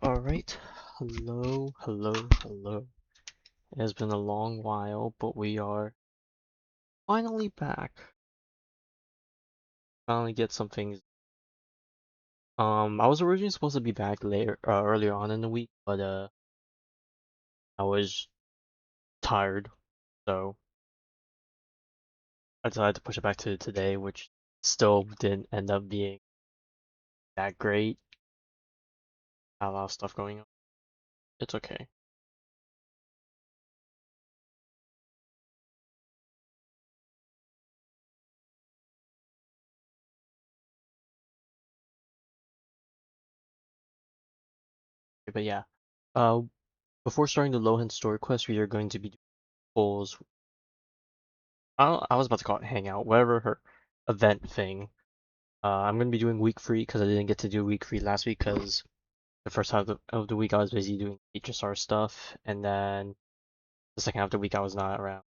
Alright, hello. It has been a long while, but we are finally back. Finally get some things. I was originally supposed to be back later, earlier on in the week, but I was tired, so I decided to push it back to today, which still didn't end up being that great. Had a lot of stuff going on. It's okay. But yeah, uh, before starting the Lohen story quest, we are going to be doing polls. I was about to call it hangout, whatever her event thing. I'm gonna be doing week free because I didn't get to do week free last week because the first half of the week I was busy doing HSR stuff, and then the second half of the week I was not around.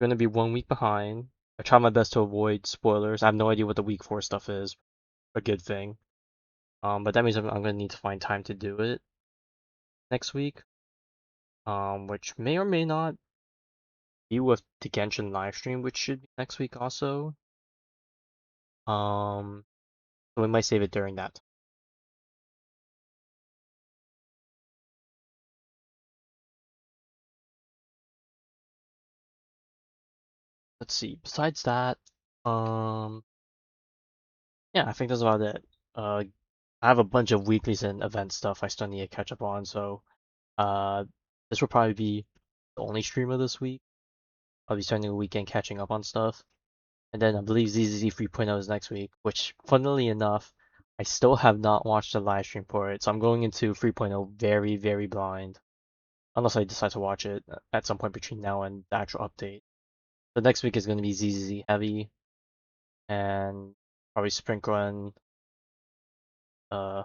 I'm gonna be 1 week behind. I try my best to avoid spoilers. I have no idea what the week 4 stuff is. A good thing. But that means I'm gonna need to find time to do it next week. Which may or may not be with the Genshin live stream, which should be next week also. So we might save it during that. Let's see. Besides that, um, yeah, I think that's about it. Uh, I have a bunch of weeklies and event stuff I still need to catch up on, so uh, this will probably be the only stream of this week. I'll be spending a weekend catching up on stuff, and then I believe ZZZ 3.0 is next week, which, funnily enough, I still have not watched the live stream for it, so I'm going into 3.0 very, very blind, unless I decide to watch it at some point between now and the actual update. The next week is going to be ZZZ heavy, and probably sprinkle in uh,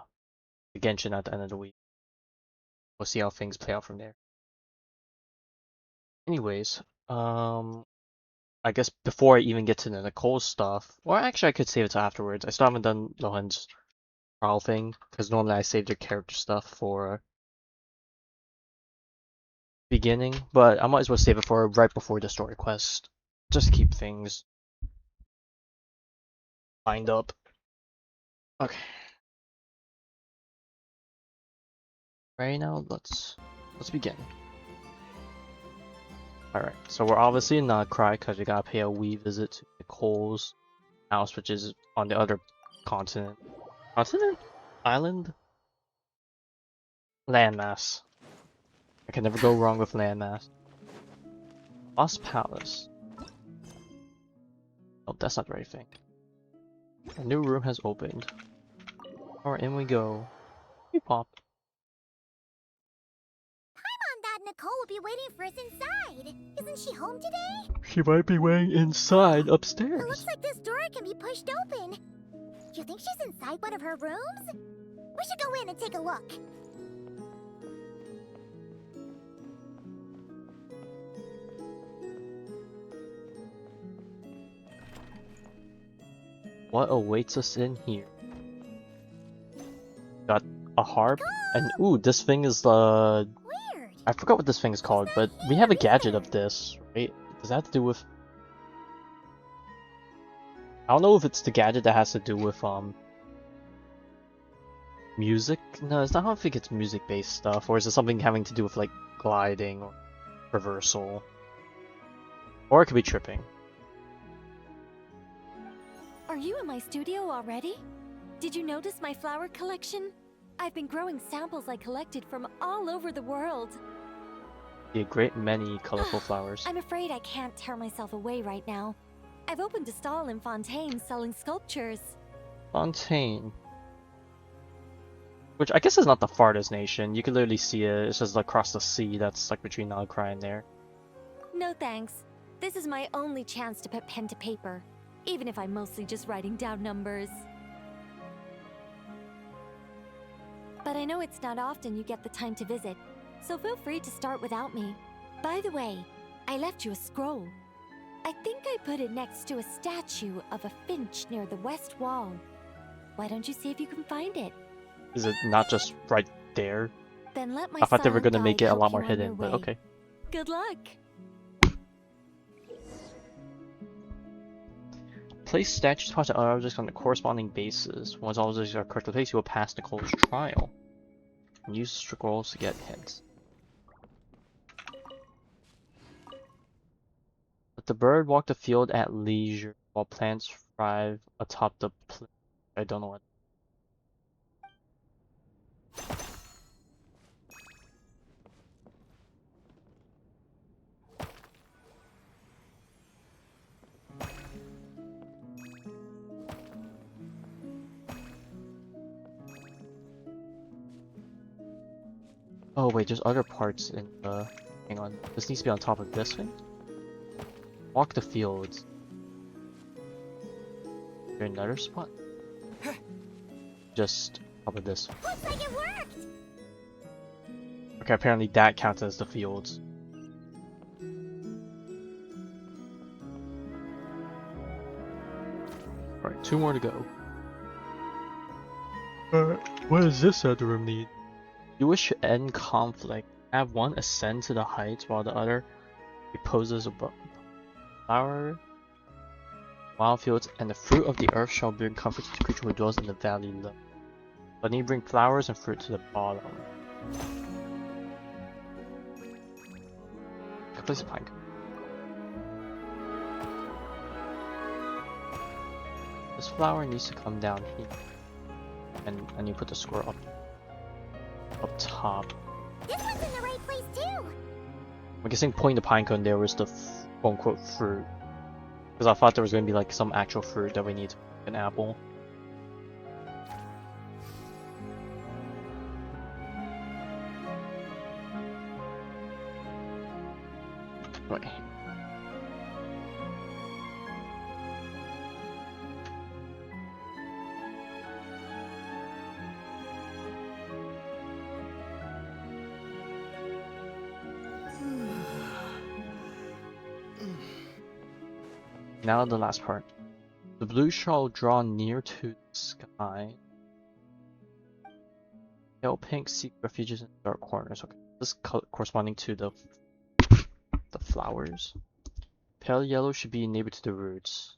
the Genshin at the end of the week. We'll see how things play out from there. Anyways, I guess before I even get to the Nicole stuff, or actually I could save it to afterwards. I still haven't done Lohen's trial thing, because normally I save their character stuff for beginning, but I might as well save it for right before the story quest. Just keep things lined up. Okay. Right now, let's begin. Alright, so we're obviously not cry because we gotta pay a wee visit to Nicole's house, which is on the other continent. Continent? Island? Landmass. I can never go wrong with landmass. Lost Palace. Oh, that's not the right thing. A new room has opened. Alright, in we go. We pop. On that, Nicole will be waiting for us inside. Isn't she home today? She might be waiting inside It upstairs. looks like this door can be pushed open. Do you think she's inside one of her rooms? We should go in and take a look. What awaits us in here? Got a harp, and ooh, this thing is Weird. I forgot what this thing is called, but we have a gadget of this, right? Does that have to do with? I don't know if it's the gadget that has to do with music. No, it's not. I don't think it's music-based stuff, or is it something having to do with like gliding or reversal, or it could be tripping. Are you in my studio already? Did you notice my flower collection? I've been growing samples I collected from all over the world. A great many colorful flowers. I'm afraid I can't tear myself away right now. I've opened a stall in Fontaine selling sculptures. Fontaine. Which I guess is not the farthest nation. You can literally see it. It's just across the sea that's like between Nalcry and there. No thanks. This is my only chance to put pen to paper, even if I'm mostly just writing down numbers. But I know it's not often you get the time to visit, so feel free to start without me. By the way, I left you a scroll. I think I put it next to a statue of a finch near the west wall. Why don't you see if you can find it? Is it not just right there? Then let my I thought they were silent gonna make guide it a lot help more you on your hidden, but way. okay. Good luck. Place statue spots and objects on the corresponding bases. Once all objects are correctly placed, you will pass Nicole's trial. And use scrolls to get hints. Let the bird walk the field at leisure, while plants thrive atop the plant. I don't know what. Oh wait, there's other parts in the... Hang on, this needs to be on top of this thing? Walk the fields. Is there another spot? Just top of this. Looks like it worked! Okay, apparently that counts as the fields. Alright, 2 more to go. What does this other room need? You wish to end conflict. Have one ascend to the heights while the other reposes above. Flower, wild fields, and the fruit of the earth shall bring comfort to the creature who dwells in the valley low. But need bring flowers and fruit to the bottom. Place a plank. This flower needs to come down here. And you put the square up top. This one's in the right place too! I'm guessing putting the pinecone there was the quote-unquote fruit. Because I thought there was going to be like some actual fruit that we need to make an apple. Right. Now the last part. The blue shall draw near to the sky. Pale pink seek refuges in dark corners. Okay, this is corresponding to the flowers. Pale yellow should be neighbor to the roots.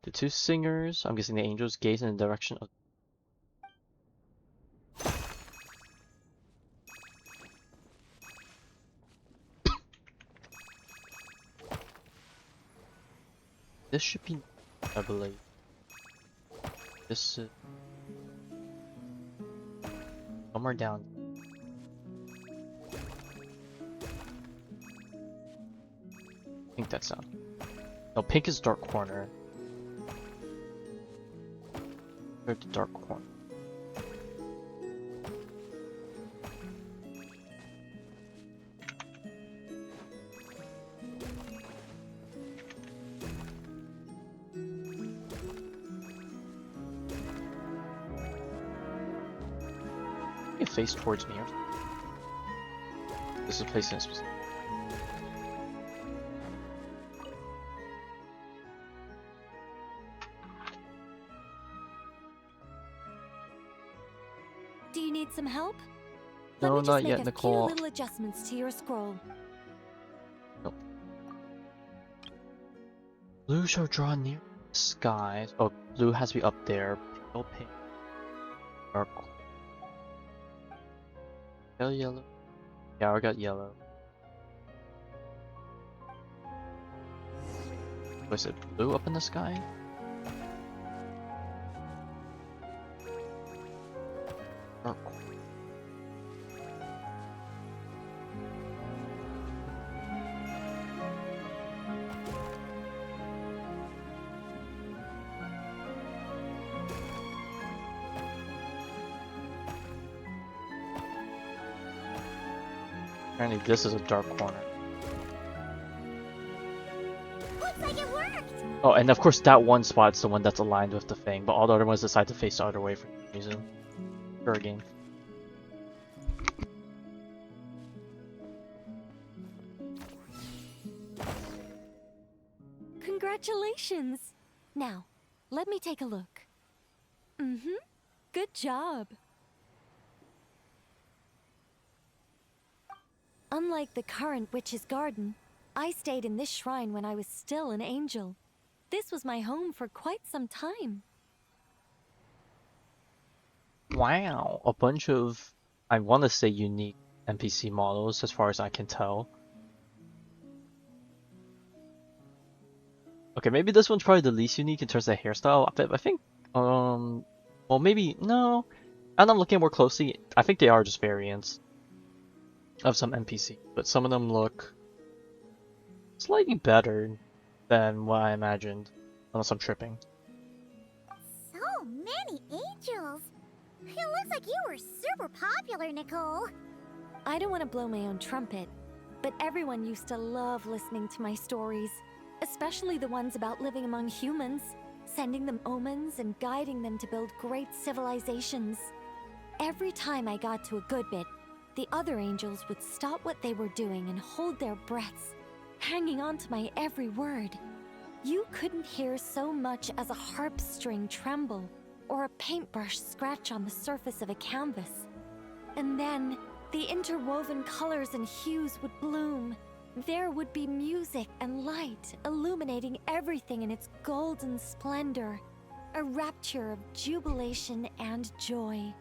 The 2 singers, I'm guessing the angels, gaze in the direction of. This should be, I believe. This is somewhere down. I think that's down. No, pink is dark corner. Or the dark corner. You face towards me. This is a place in specific. Do you need some help? No, Let me just not make yet, a Nicole. few little adjustments to your scroll. Nope. Blue shall draw near the skies. Oh, blue has to be up there. Pale pink. Dark. Pale yellow. Yeah, I got yellow. Was it blue up in the sky? Dark. Apparently this is a dark corner. Looks like it worked! Oh, and of course that one spot's the one that's aligned with the thing, but all the other ones decide to face the other way for some reason. For a game. Congratulations! Now, let me take a look. Mm-hmm. Good job. Unlike the current witch's garden, I stayed in this shrine when I was still an angel. This was my home for quite some time. Wow, a bunch of, I want to say, unique NPC models as far as I can tell. Okay, maybe this one's probably the least unique in terms of hairstyle. I think, well, maybe, no. And I'm looking more closely, I think they are just variants of some NPC, but some of them look slightly better than what I imagined, unless I'm tripping. So many angels! It looks like you were super popular, Nicole. I don't want to blow my own trumpet, but everyone used to love listening to my stories, especially the ones about living among humans, sending them omens and guiding them to build great civilizations. Every time I got to a good bit, the other angels would stop what they were doing and hold their breaths, hanging on to my every word. You couldn't hear so much as a harp string tremble or a paintbrush scratch on the surface of a canvas. And then, the interwoven colors and hues would bloom. There would be music and light illuminating everything in its golden splendor, a rapture of jubilation and joy.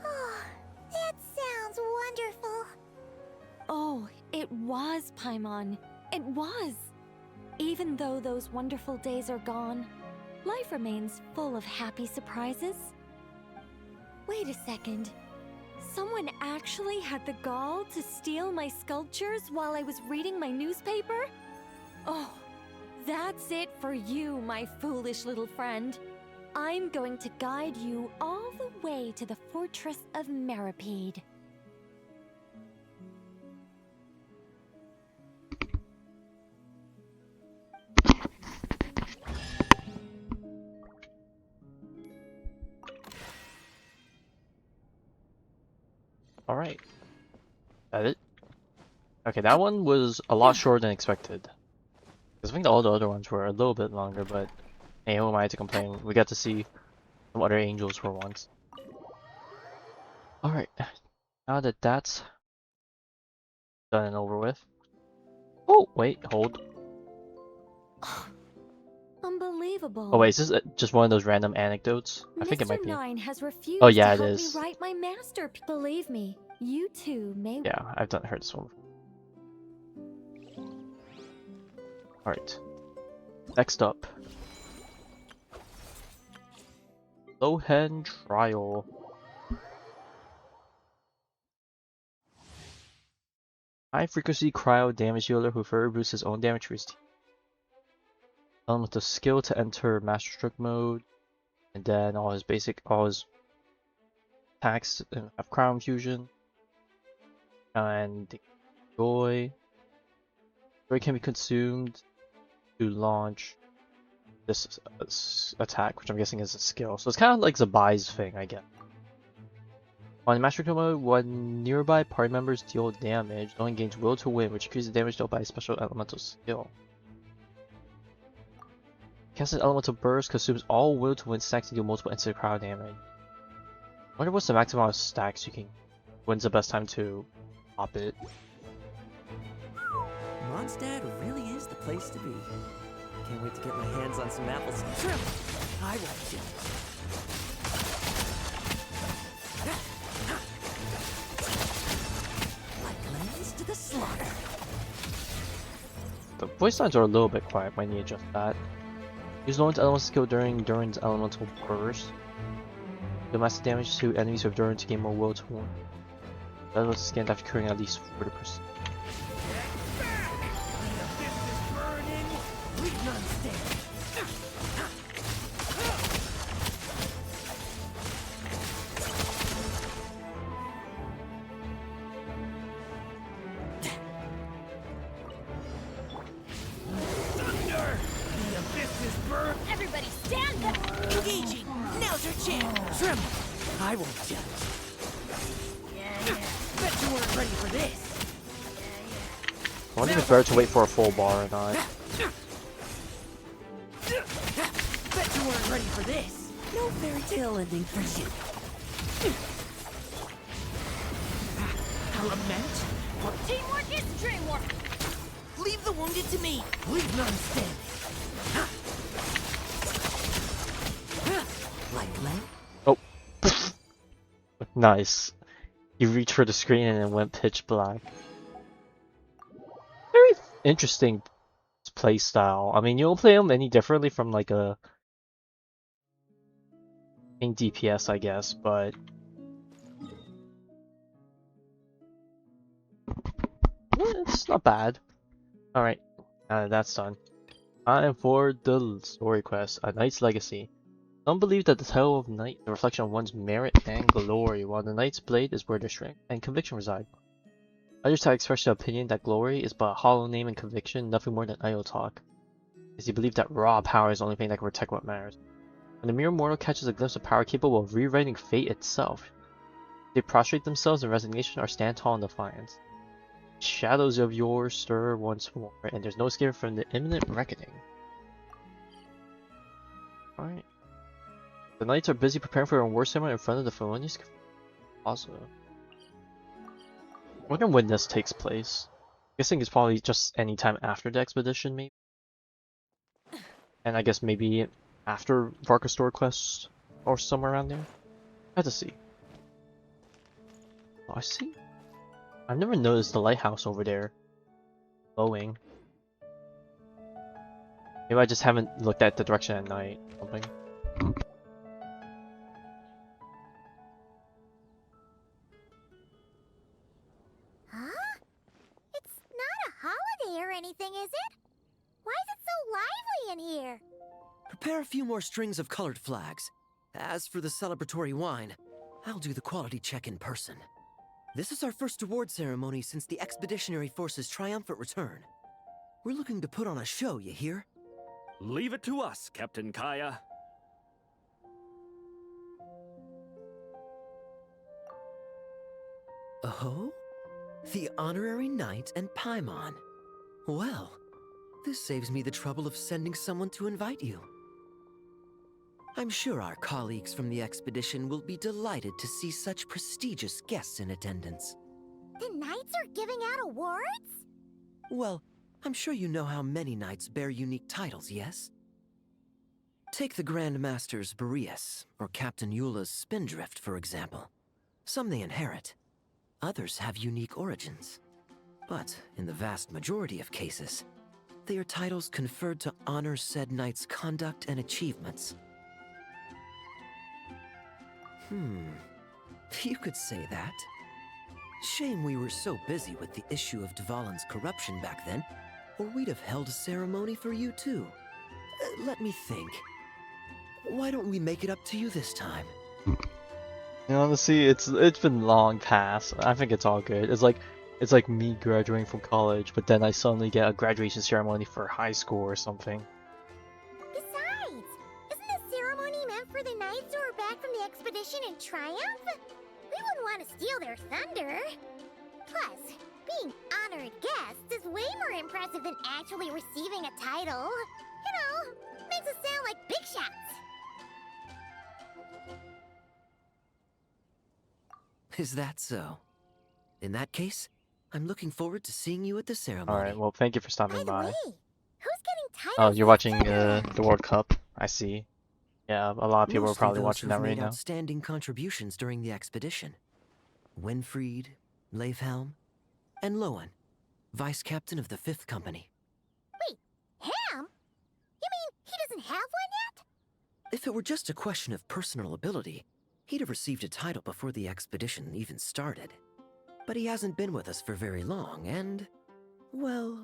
Oh, that sounds wonderful. Oh, it was, Paimon. It was. Even though those wonderful days are gone, life remains full of happy surprises. Wait a second. Someone actually had the gall to steal my sculptures while I was reading my newspaper? Oh, that's it for you, my foolish little friend. I'm going to guide you all the way to the fortress of Meripede. Alright. That it? Okay, that one was a lot shorter than expected. Because I think all the other ones were a little bit longer, but hey, who am I to complain? We got to see some other angels for once. Alright, now that that's done and over with. Oh, wait, hold. Unbelievable. Oh wait, is this just one of those random anecdotes? I think it might Mr. be. Nine has refused Oh yeah, to it help is. me write my masterpiece. Believe me, you too may. Yeah, I've heard this one before. Alright. Next up. Lohen Trial. High frequency cryo damage dealer who further boosts his own damage for his team. With the skill to enter Master Stroke mode, and then all his attacks have Crown Fusion, and the Joy can be consumed to launch this attack, which I'm guessing is a skill. So it's kind of like Zabai's thing, I guess. On Master Stroke mode, when nearby party members deal damage, no one gains Will to Win, which increases damage dealt by a special elemental skill. Cast an elemental burst consumes all Will to Win stacks to deal multiple instant crowd damage. I wonder what's the maximum amount of stacks you can. When's the best time to pop it? Mondstadt really is the place to be. Can't wait to get my hands on some apples and shrimp. I like it. Like lambs to the slaughter. The voice lines are a little bit quiet, might need to adjust that. Use Lohen's elemental skill during Durin's elemental burst. Do massive damage to enemies with Durin to gain more Will to Win. That was scanned after curing at least 40%. Everybody stand up! Engaging! Now's your chance! Shrimp! I won't judge. Bet you weren't ready for this. I wonder if it's better to wait for a full bar or not. Bet you weren't ready for this. No fairy tale ending for you. Element? Teamwork is dreamwork. Leave the wounded to me. Leave none standing. Like lead? Oh. Nice. You reached for the screen and it went pitch black. Very interesting play style. I mean, you don't play them any differently from like a in DPS, I guess, but yeah, it's not bad. Alright, that's done. Time for the story quest, A Knight's Legacy. Some believe that the title of knight is a reflection of one's merit and glory, while the knight's blade is where their strength and conviction reside. Others have expressed the opinion that glory is but a hollow name and conviction, nothing more than idle talk, as they believe that raw power is the only thing that can protect what matters. When a mere mortal catches a glimpse of power capable of rewriting fate itself, they prostrate themselves in resignation or stand tall in defiance. Shadows of yore stir once more, and there's no escape from the imminent reckoning. Alright. The knights are busy preparing for a war ceremony in front of the felonious plaza. I wonder when this takes place. I'm guessing it's probably just any time after the expedition, maybe? And I guess maybe after Varka Store Quest or somewhere around there? I have to see. Oh, I see. I've never noticed the lighthouse over there glowing. Maybe I just haven't looked at the direction at night or something. Huh? It's not a holiday or anything, is it? Why is it so lively in here? Prepare a few more strings of colored flags. As for the celebratory wine, I'll do the quality check in person. This is our first award ceremony since the Expeditionary Force's triumphant return. We're looking to put on a show, you hear? Leave it to us, Captain Kaya. Oh? The honorary knight and Paimon. Well, this saves me the trouble of sending someone to invite you. I'm sure our colleagues from the expedition will be delighted to see such prestigious guests in attendance. The knights are giving out awards? Well, I'm sure you know how many knights bear unique titles, yes? Take the Grand Master's Boreas, or Captain Eula's Spindrift, for example. Some they inherit. Others have unique origins. But in the vast majority of cases, they are titles conferred to honor said knight's conduct and achievements. You could say that. Shame we were so busy with the issue of Dvalin's corruption back then, or we'd have held a ceremony for you too. Let me think. Why don't we make it up to you this time? You know, honestly, it's been long past. I think it's all good. It's like me graduating from college, but then I suddenly get a graduation ceremony for high school or something. Besides, isn't the ceremony meant for the knights who are back from the expedition in triumph? We wouldn't want to steal their thunder. Plus, being honored guests is way more impressive than actually receiving a title. You know, makes us sound like big shots. Is that so? In that case, I'm looking forward to seeing you at the ceremony. Alright, well, thank you for By stopping the by. way, who's getting titles? Oh, you're watching this the World Cup? I see. Yeah, a lot of people are Mostly probably those watching who've that right made now. outstanding contributions during the expedition. Winfried, Leifhelm, and Lohen, vice captain of the 5th Company. Wait, Ham? You mean he doesn't have one yet? If it were just a question of personal ability, he'd have received a title before the expedition even started. But he hasn't been with us for very long, and, well,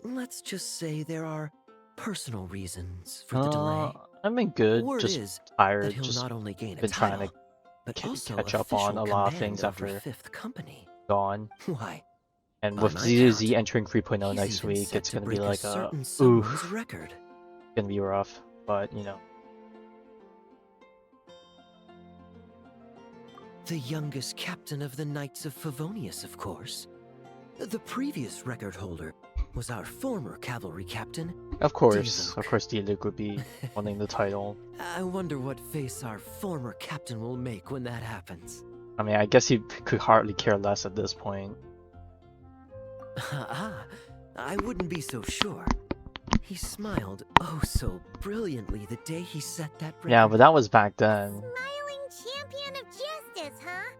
let's just say there are personal reasons for the delay. I've been good, Word just is tired, that he'll just not only gain a been trying title, to but also catch up on a official lot of command things over after 5th Company. gone. Why, And by with my ZZ count, entering 3.0 he's next even week, set it's to gonna be break like a certain someone's oof, record. gonna be rough, but you know. The youngest captain of the Knights of Favonius, of course. The previous record holder was our former cavalry captain. Of course Diluc. D-Luke would be winning the title. I wonder what face our former captain will make when that happens. I mean, I guess he could hardly care less at this point. Ah, I wouldn't be so sure. He smiled oh so brilliantly the day he set that record. Yeah, but that was back then. Smiling champion of justice, huh?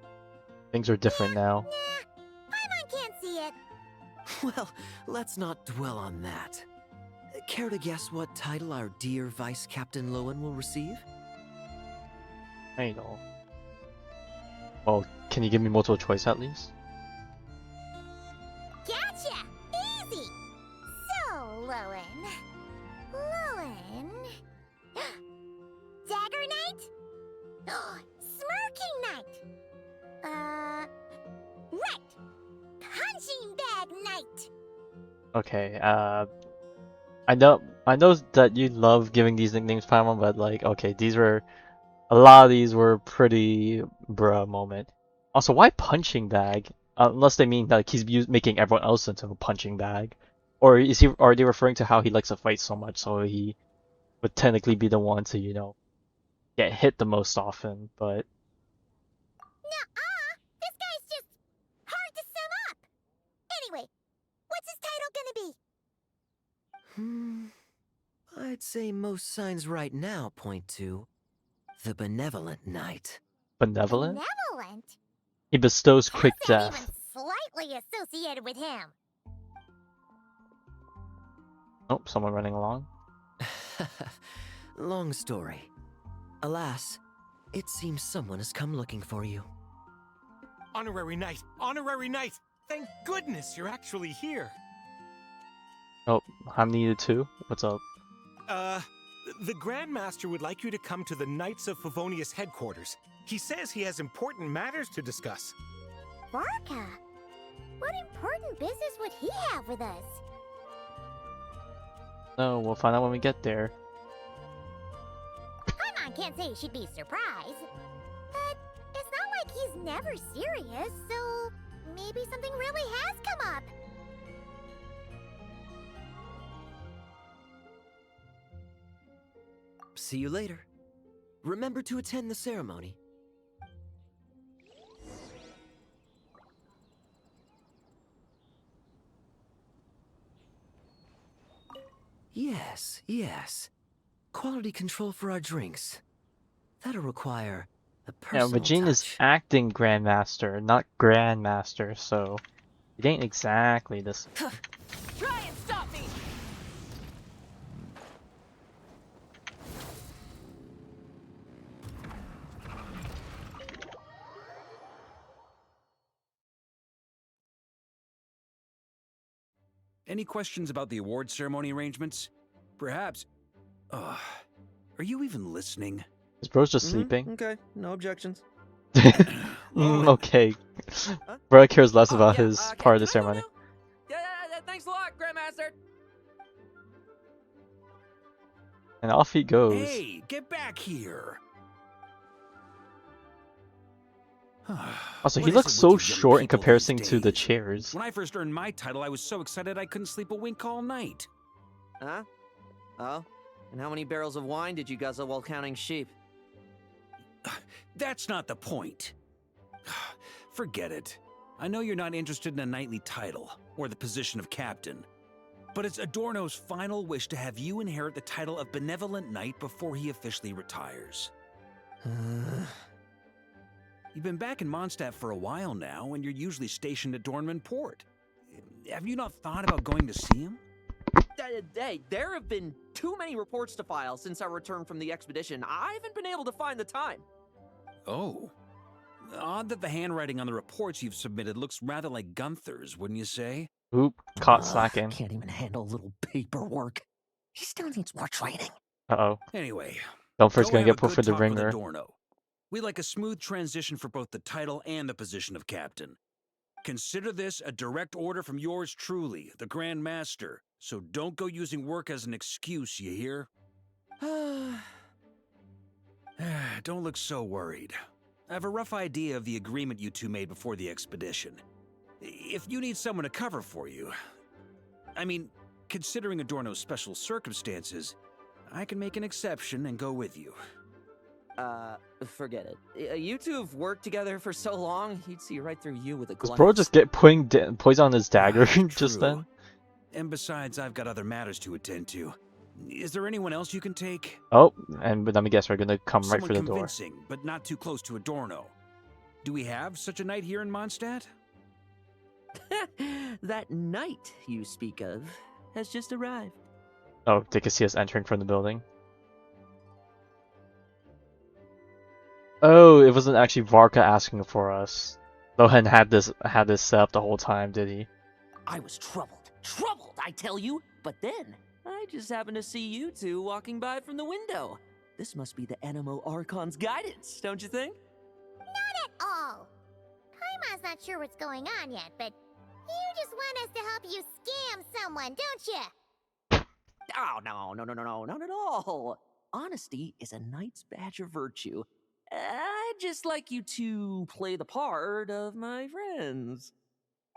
Things are different now. Nah, Paimon can't see it. Well, let's not dwell on that. Care to guess what title our dear Vice Captain Lohen will receive? I know. Well, can you give me multiple choice at least? Gotcha! Easy! So, Lohen. Dagger Knight? Smirking Knight! Right! Punching Bag Knight! Okay, I know that you love giving these nicknames, Paimon, but like, okay, a lot of these were pretty bruh moment. Also, why punching bag? Unless they mean like making everyone else into a punching bag, or are they referring to how he likes to fight so much, so he would technically be the one to get hit the most often? But Nuh-uh! This guy's just hard to sum up! Anyway, what's his title gonna be? I'd say most signs right now point to the Benevolent Knight. benevolent? Benevolent? He bestows quick How's that death. even slightly associated with him? Oh, someone running along. Long story. Alas, it seems someone has come looking for you. Honorary Knight! Honorary Knight! Thank goodness you're actually here! Oh, I'm needed too. What's up? The Grand Master would like you to come to the Knights of Favonius headquarters. He says he has important matters to discuss. Barca? What important business would he have with us? No, we'll find out when we get there. Paimon can't say she'd be surprised. But it's not like he's never serious, so maybe something really has come up. See you later. Remember to attend the ceremony. Yes. Quality control for our drinks. That'll require a Yeah, personal Vegine is touch. acting Grandmaster, not Grandmaster, so it ain't exactly this. Try and stop me! Any questions about the award ceremony arrangements? Perhaps. Are you even listening? Is bro's just sleeping? Okay, no objections. Lohen. Okay. Bro cares less Oh, about yeah, his can- part of the can I go ceremony. now? Yeah, thanks a lot, Grandmaster. And off he goes. Hey, get back here! Also, What he is looks it so with you young short in people comparison these to the days? chairs. When I first earned my title, I was so excited I couldn't sleep a wink all night. Huh? Oh? And how many barrels of wine did you guzzle while counting sheep? That's not the point. Forget it. I know you're not interested in a knightly title, or the position of captain. But it's Adorno's final wish to have you inherit the title of Benevolent Knight before he officially retires. You've been back in Mondstadt for a while now, and you're usually stationed at Dornman Port. Have you not thought about going to see him? Hey, there have been too many reports to file since our return from the expedition. I haven't been able to find the time. Oh. Odd that the handwriting on the reports you've submitted looks rather like Gunther's, wouldn't you say? Oop, caught slacking. Can't even handle a little paperwork. He still needs more training. Uh-oh. Anyway, Dumfries go gonna have get a put good for the talk with ringer. Adorno. We'd like a smooth transition for both the title and the position of captain. Consider this a direct order from yours truly, the Grand Master, so don't go using work as an excuse, you hear? Don't look so worried. I have a rough idea of the agreement you two made before the expedition. If you need someone to cover for you, I mean, considering Adorno's special circumstances, I can make an exception and go with you. Forget it. You two have worked together for so long, he'd see right through you with a Does glance. bro just get putting poison on his dagger just True. then? And besides, I've got other matters to attend to. Is there anyone else you can take? Oh, and let me guess, we're gonna come right Someone for the door. convincing, but not too close to Adorno. Do we have such a knight here in Mondstadt? That knight you speak of has just arrived. Oh, they can see us entering from the building. Oh, it wasn't actually Varka asking for us. Lohen had this set up the whole time, did he? I was troubled, I tell you. But then, I just happened to see you two walking by from the window. This must be the Animo Archon's guidance, don't you think? Not at all. Paimon's not sure what's going on yet, but you just want us to help you scam someone, don't you? Oh, no, not at all. Honesty is a knight's badge of virtue. I'd just like you to play the part of my friends.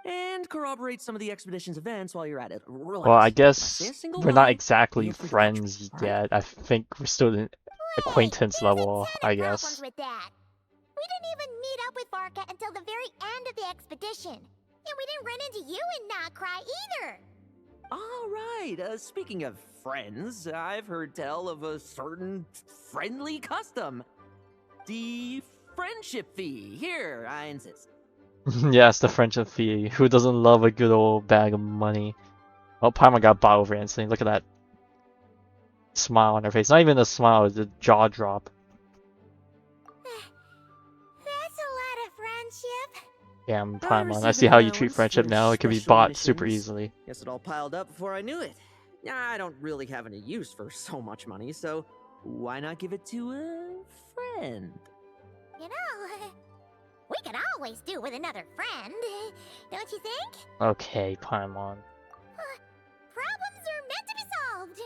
And corroborate some of the expedition's events while you're at it. Relax. Well, I Not guess say a single we're not lie. exactly Feel free to friends catch me, all right? yet. I think we're still in acquaintance There's level, a ton I of guess. problems with that. We didn't even meet up with Varka until the very end of the expedition. And we didn't run into you in Nocry either. All right. Speaking of friends, I've heard tell of a certain friendly custom. The friendship fee. Here, I insist. Yes, the friendship fee. Who doesn't love a good old bag of money? Oh, Paimon got bought over instantly. Look at that smile on her face. Not even a smile, it's a jaw drop. That's a lot of friendship. Damn, I Paimon. I received see an how you treat allowance friendship for now. It can be special bought super missions. easily. Guess it all piled up before I knew it. I don't really have any use for so much money, so why not give it to a friend? You know, we could always do with another friend, don't you think? Okay, Paimon. Problems are meant to be solved.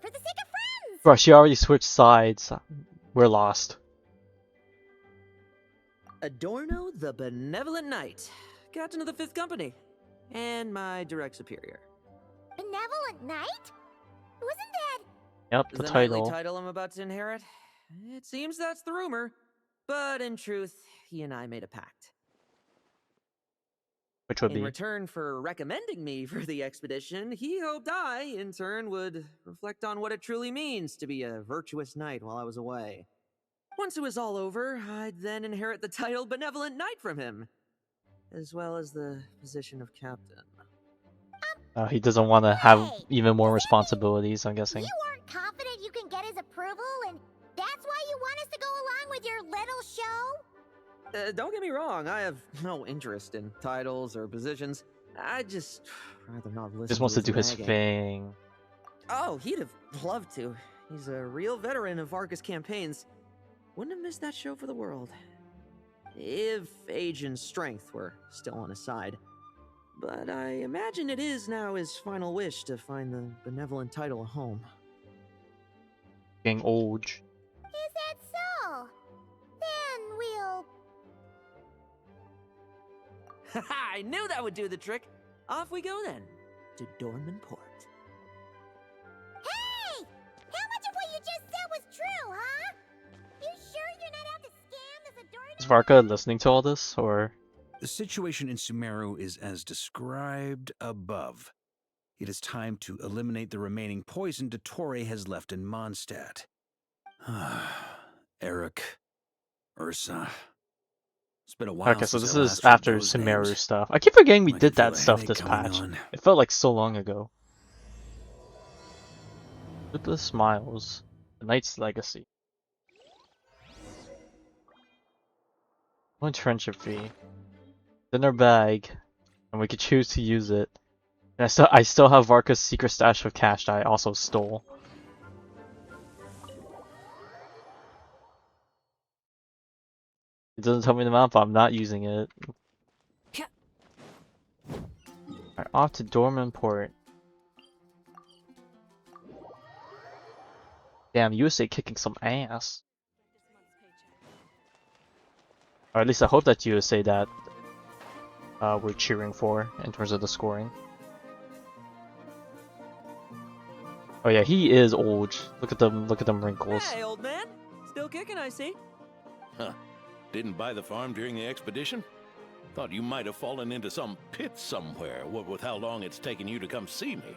For the sake of friends. Bro, she already switched sides. We're lost. Adorno the Benevolent Knight, Captain of the 5th Company, and my direct superior. Benevolent Knight? Wasn't that... Yep, the knightly title. title I'm about to inherit? It seems that's the rumor. But in truth, he and I made a pact. Which would In be. return for recommending me for the expedition, he hoped I, in turn, would reflect on what it truly means to be a virtuous knight while I was away. Once it was all over, I'd then inherit the title Benevolent Knight from him, as well as the position of captain. He doesn't want to have Hey, even more does that mean responsibilities, I'm guessing. You aren't confident you can get his approval, and that's why you want us to go along with your little show? Don't get me wrong, I have no interest in titles or positions. I just rather not listen Just wants to do his nagging. thing. Oh, he'd have loved to. He's a real veteran of Varka's campaigns. Wouldn't have missed that show for the world. If age and strength were still on his side. But I imagine it is now his final wish to find the benevolent title a home. Getting old. Is that so? Then we'll... I knew that would do the trick. Off we go then, to Dorman Port. Hey! How much of what you just said was true, huh? You sure you're not out to scam this Is adorable... Varka listening to all this, or? The situation in Sumeru is as described above. It is time to eliminate the remaining poison Dottore has left in Mondstadt. Eric, Ursa. It's been a while Okay, so since this I is last heard after those Sumeru names. stuff. I keep forgetting we I did can feel that a stuff headache this coming patch. on. It felt like so long ago. Look at the smiles. The Knight's Legacy. One friendship fee. It's in our bag, and we could choose to use it. And I still have Varka's secret stash of cash that I also stole. It doesn't tell me the amount, but I'm not using it. Alright, off to Dorman Port. Damn, USA kicking some ass. Or at least I hope that's USA that we're cheering for in terms of the scoring. Oh yeah, he is old. Look at them wrinkles. Hey, old man. Still kicking, I see. Huh. Didn't buy the farm during the expedition? Thought you might have fallen into some pit somewhere, what with how long it's taken you to come see me.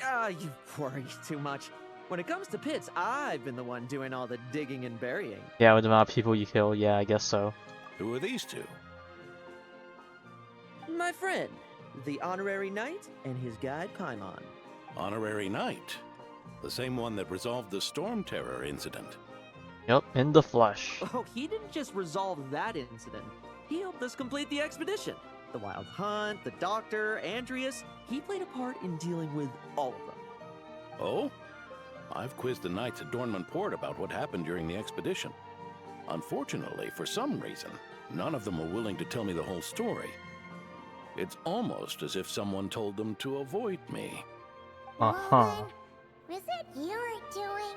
You worry too much. When it comes to pits, I've been the one doing all the digging and burying. Yeah, with the amount of people you kill, yeah, I guess so. Who are these two? My friend, the honorary knight, and his guide Paimon. Honorary Knight. The same one that resolved the Storm Terror incident. Yep, in the flesh. Oh, he didn't just resolve that incident. He helped us complete the expedition. The Wild Hunt, the Doctor, Andreas. He played a part in dealing with all of them. Oh? I've quizzed the knights at Dornman Port about what happened during the expedition. Unfortunately, for some reason, none of them were willing to tell me the whole story. It's almost as if someone told them to avoid me. Uh-huh. Was it you were doing?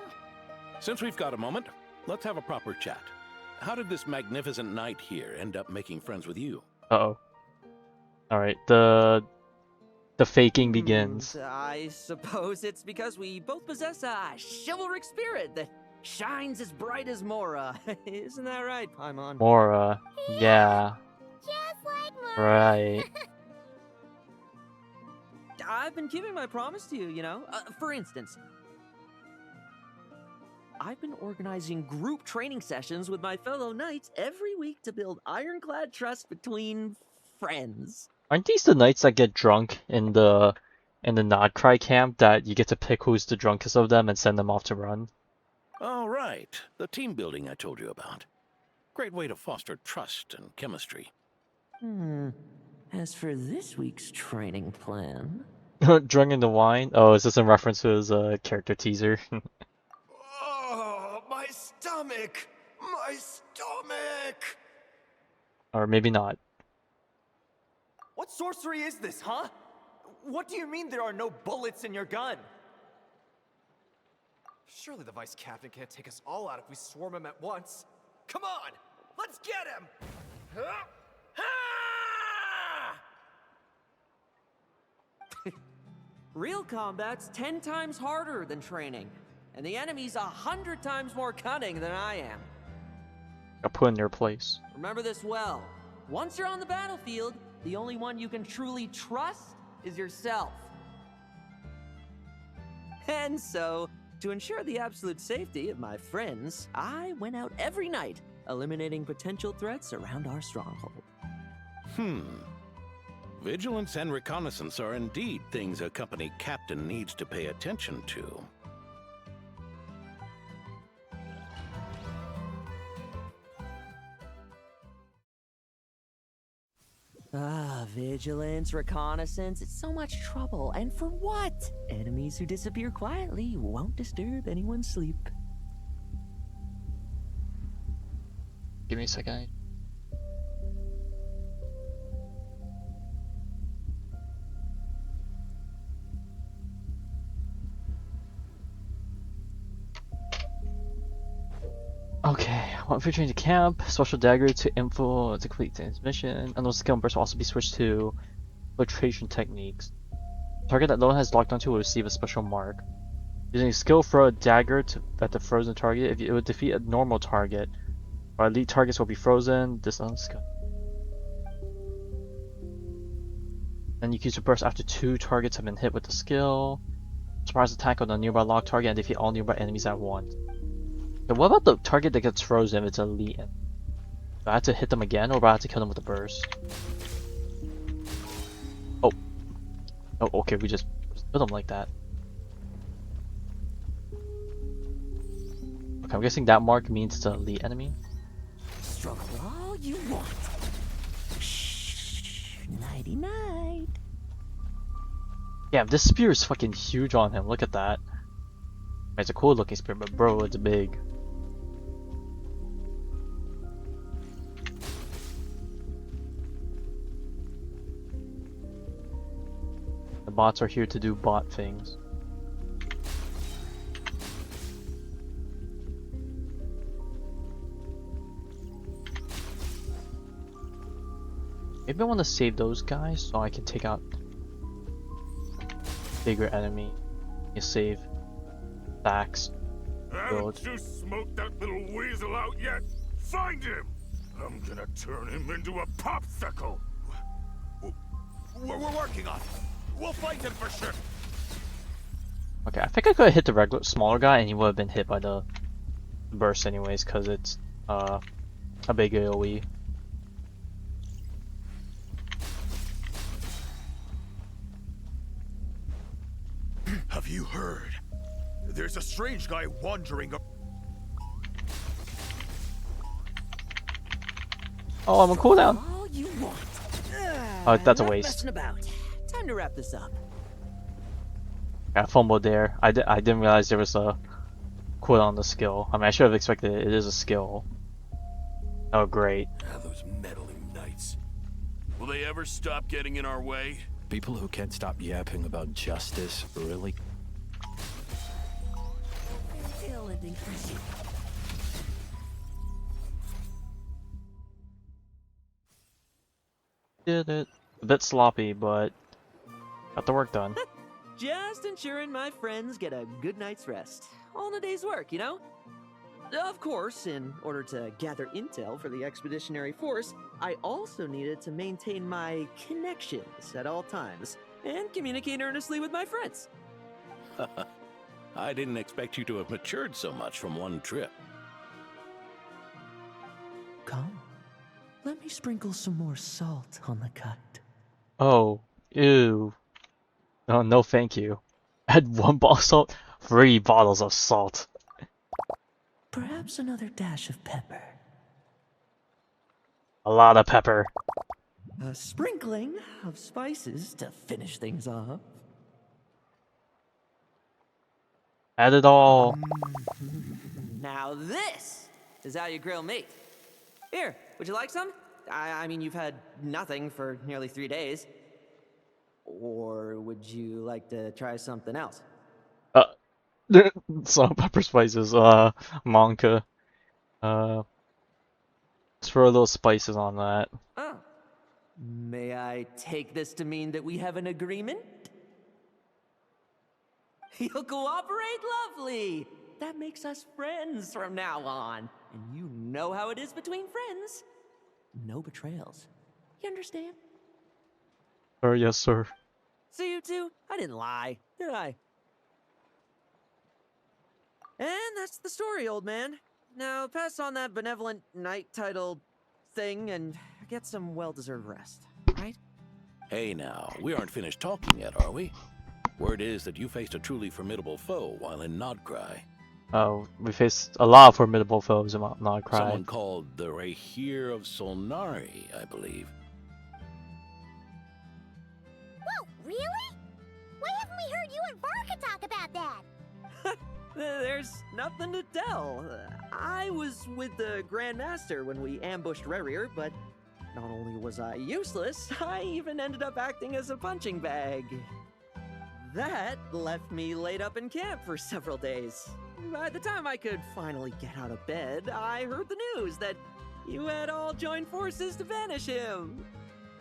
Since we've got a moment, let's have a proper chat. How did this magnificent knight here end up making friends with you? Uh-oh. Alright, the faking begins. I suppose it's because we both possess a chivalric spirit that shines as bright as Mora. Isn't that right, Paimon? Mora. Yeah. Just like Mom. Right. I've been keeping my promise to you, you know. For instance, I've been organizing group training sessions with my fellow knights every week to build ironclad trust between friends. Aren't these the knights that get drunk in the Nodcry camp that you get to pick who's the drunkest of them and send them off to run? Oh, right. The team building I told you about. Great way to foster trust and chemistry. As for this week's training plan... Drunk in the wine? Oh, is this in reference to his character teaser? Oh, my stomach! My stomach! Or maybe not. What sorcery is this, huh? What do you mean there are no bullets in your gun? Surely the vice captain can't take us all out if we swarm him at once. Come on, let's get him! Huh? Ah! Real combat's 10 times harder than training, and the enemy's 100 times more cunning than I am. Got put in their place. Remember this well. Once you're on the battlefield, the only one you can truly trust is yourself. And so, to ensure the absolute safety of my friends, I went out every night, eliminating potential threats around our stronghold. Vigilance and reconnaissance are indeed things a company captain needs to pay attention to. Vigilance, reconnaissance, it's so much trouble. And for what? Enemies who disappear quietly won't disturb anyone's sleep. Give me a second. Okay, one featuring the camp, special dagger to info to complete this mission. Unknown skill burst will also be switched to filtration techniques. Target that Lohen has locked onto will receive a special mark. Using a skill, throw a dagger at the frozen target. If it would defeat a normal target, our elite targets will be frozen. This skill. Then you can use a burst after 2 targets have been hit with the skill. Surprise attack on a nearby locked target and defeat all nearby enemies at once. Okay, what about the target that gets frozen if it's elite? Do I have to hit them again, or do I have to kill them with a burst? Oh. Oh, okay, we just kill them like that. Okay, I'm guessing that mark means the elite enemy. Struggle all you want. Shh, nighty night. Yeah, this spear is fucking huge on him. Look at that. It's a cool looking spear, but bro, it's big. The bots are here to do bot things. Maybe I want to save those guys so I can take out bigger enemy. You save stacks. build. Haven't you smoked that little weasel out yet? Find him! I'm gonna turn him into a popsicle! We're working on it. We'll fight him for sure. Okay, I think I could have hit the regular smaller guy and he would have been hit by the burst anyways, because it's a big AoE. Have you heard? There's a strange guy wandering. Oh, I'm on cooldown. All you want. Oh, that's a Enough waste. messing about. Time to wrap this up. I fumbled there. I didn't realize there was a cooldown on the skill. I mean, I should have expected it. It is a skill. Oh, great. Those meddling knights. Will they ever stop getting in our way? People who can't stop yapping about justice, really? Fairy ending for you. Did it. A bit sloppy, but got the work done. Just ensuring my friends get a good night's rest. All in a day's work, you know? Of course, in order to gather intel for the expeditionary force, I also needed to maintain my connections at all times and communicate earnestly with my friends. I didn't expect you to have matured so much from one trip. Come. Let me sprinkle some more salt on the cut. Oh, ew. Oh, no thank you. Add 1 bottle of salt, 3 bottles of salt. Perhaps another dash of pepper. A lot of pepper. A sprinkling of spices to finish things off. Add it all. Now this is how you grill meat. Here, would you like some? I mean, you've had nothing for nearly 3 days. Or would you like to try something else? Some pepper spices, Monka. Let's throw a little spices on that. Oh. May I take this to mean that we have an agreement? You'll cooperate? Lovely! That makes us friends from now on. And you know how it is between friends. No betrayals. You understand? Yes, sir. So you two, I didn't lie, did I? And that's the story, old man. Now pass on that benevolent knight title thing and get some well-deserved rest, right? Hey now, we aren't finished talking yet, are we? Word is that you faced a truly formidable foe while in Nodcry. Oh, we faced a lot of formidable foes in Nodcry. Someone called the Rahir of Solnari, I believe. Whoa, really? Why haven't we heard you and Varka talk about that? There's nothing to tell. I was with the Grand Master when we ambushed Rerir, but not only was I useless, I even ended up acting as a punching bag. That left me laid up in camp for several days. By the time I could finally get out of bed, I heard the news that you had all joined forces to banish him.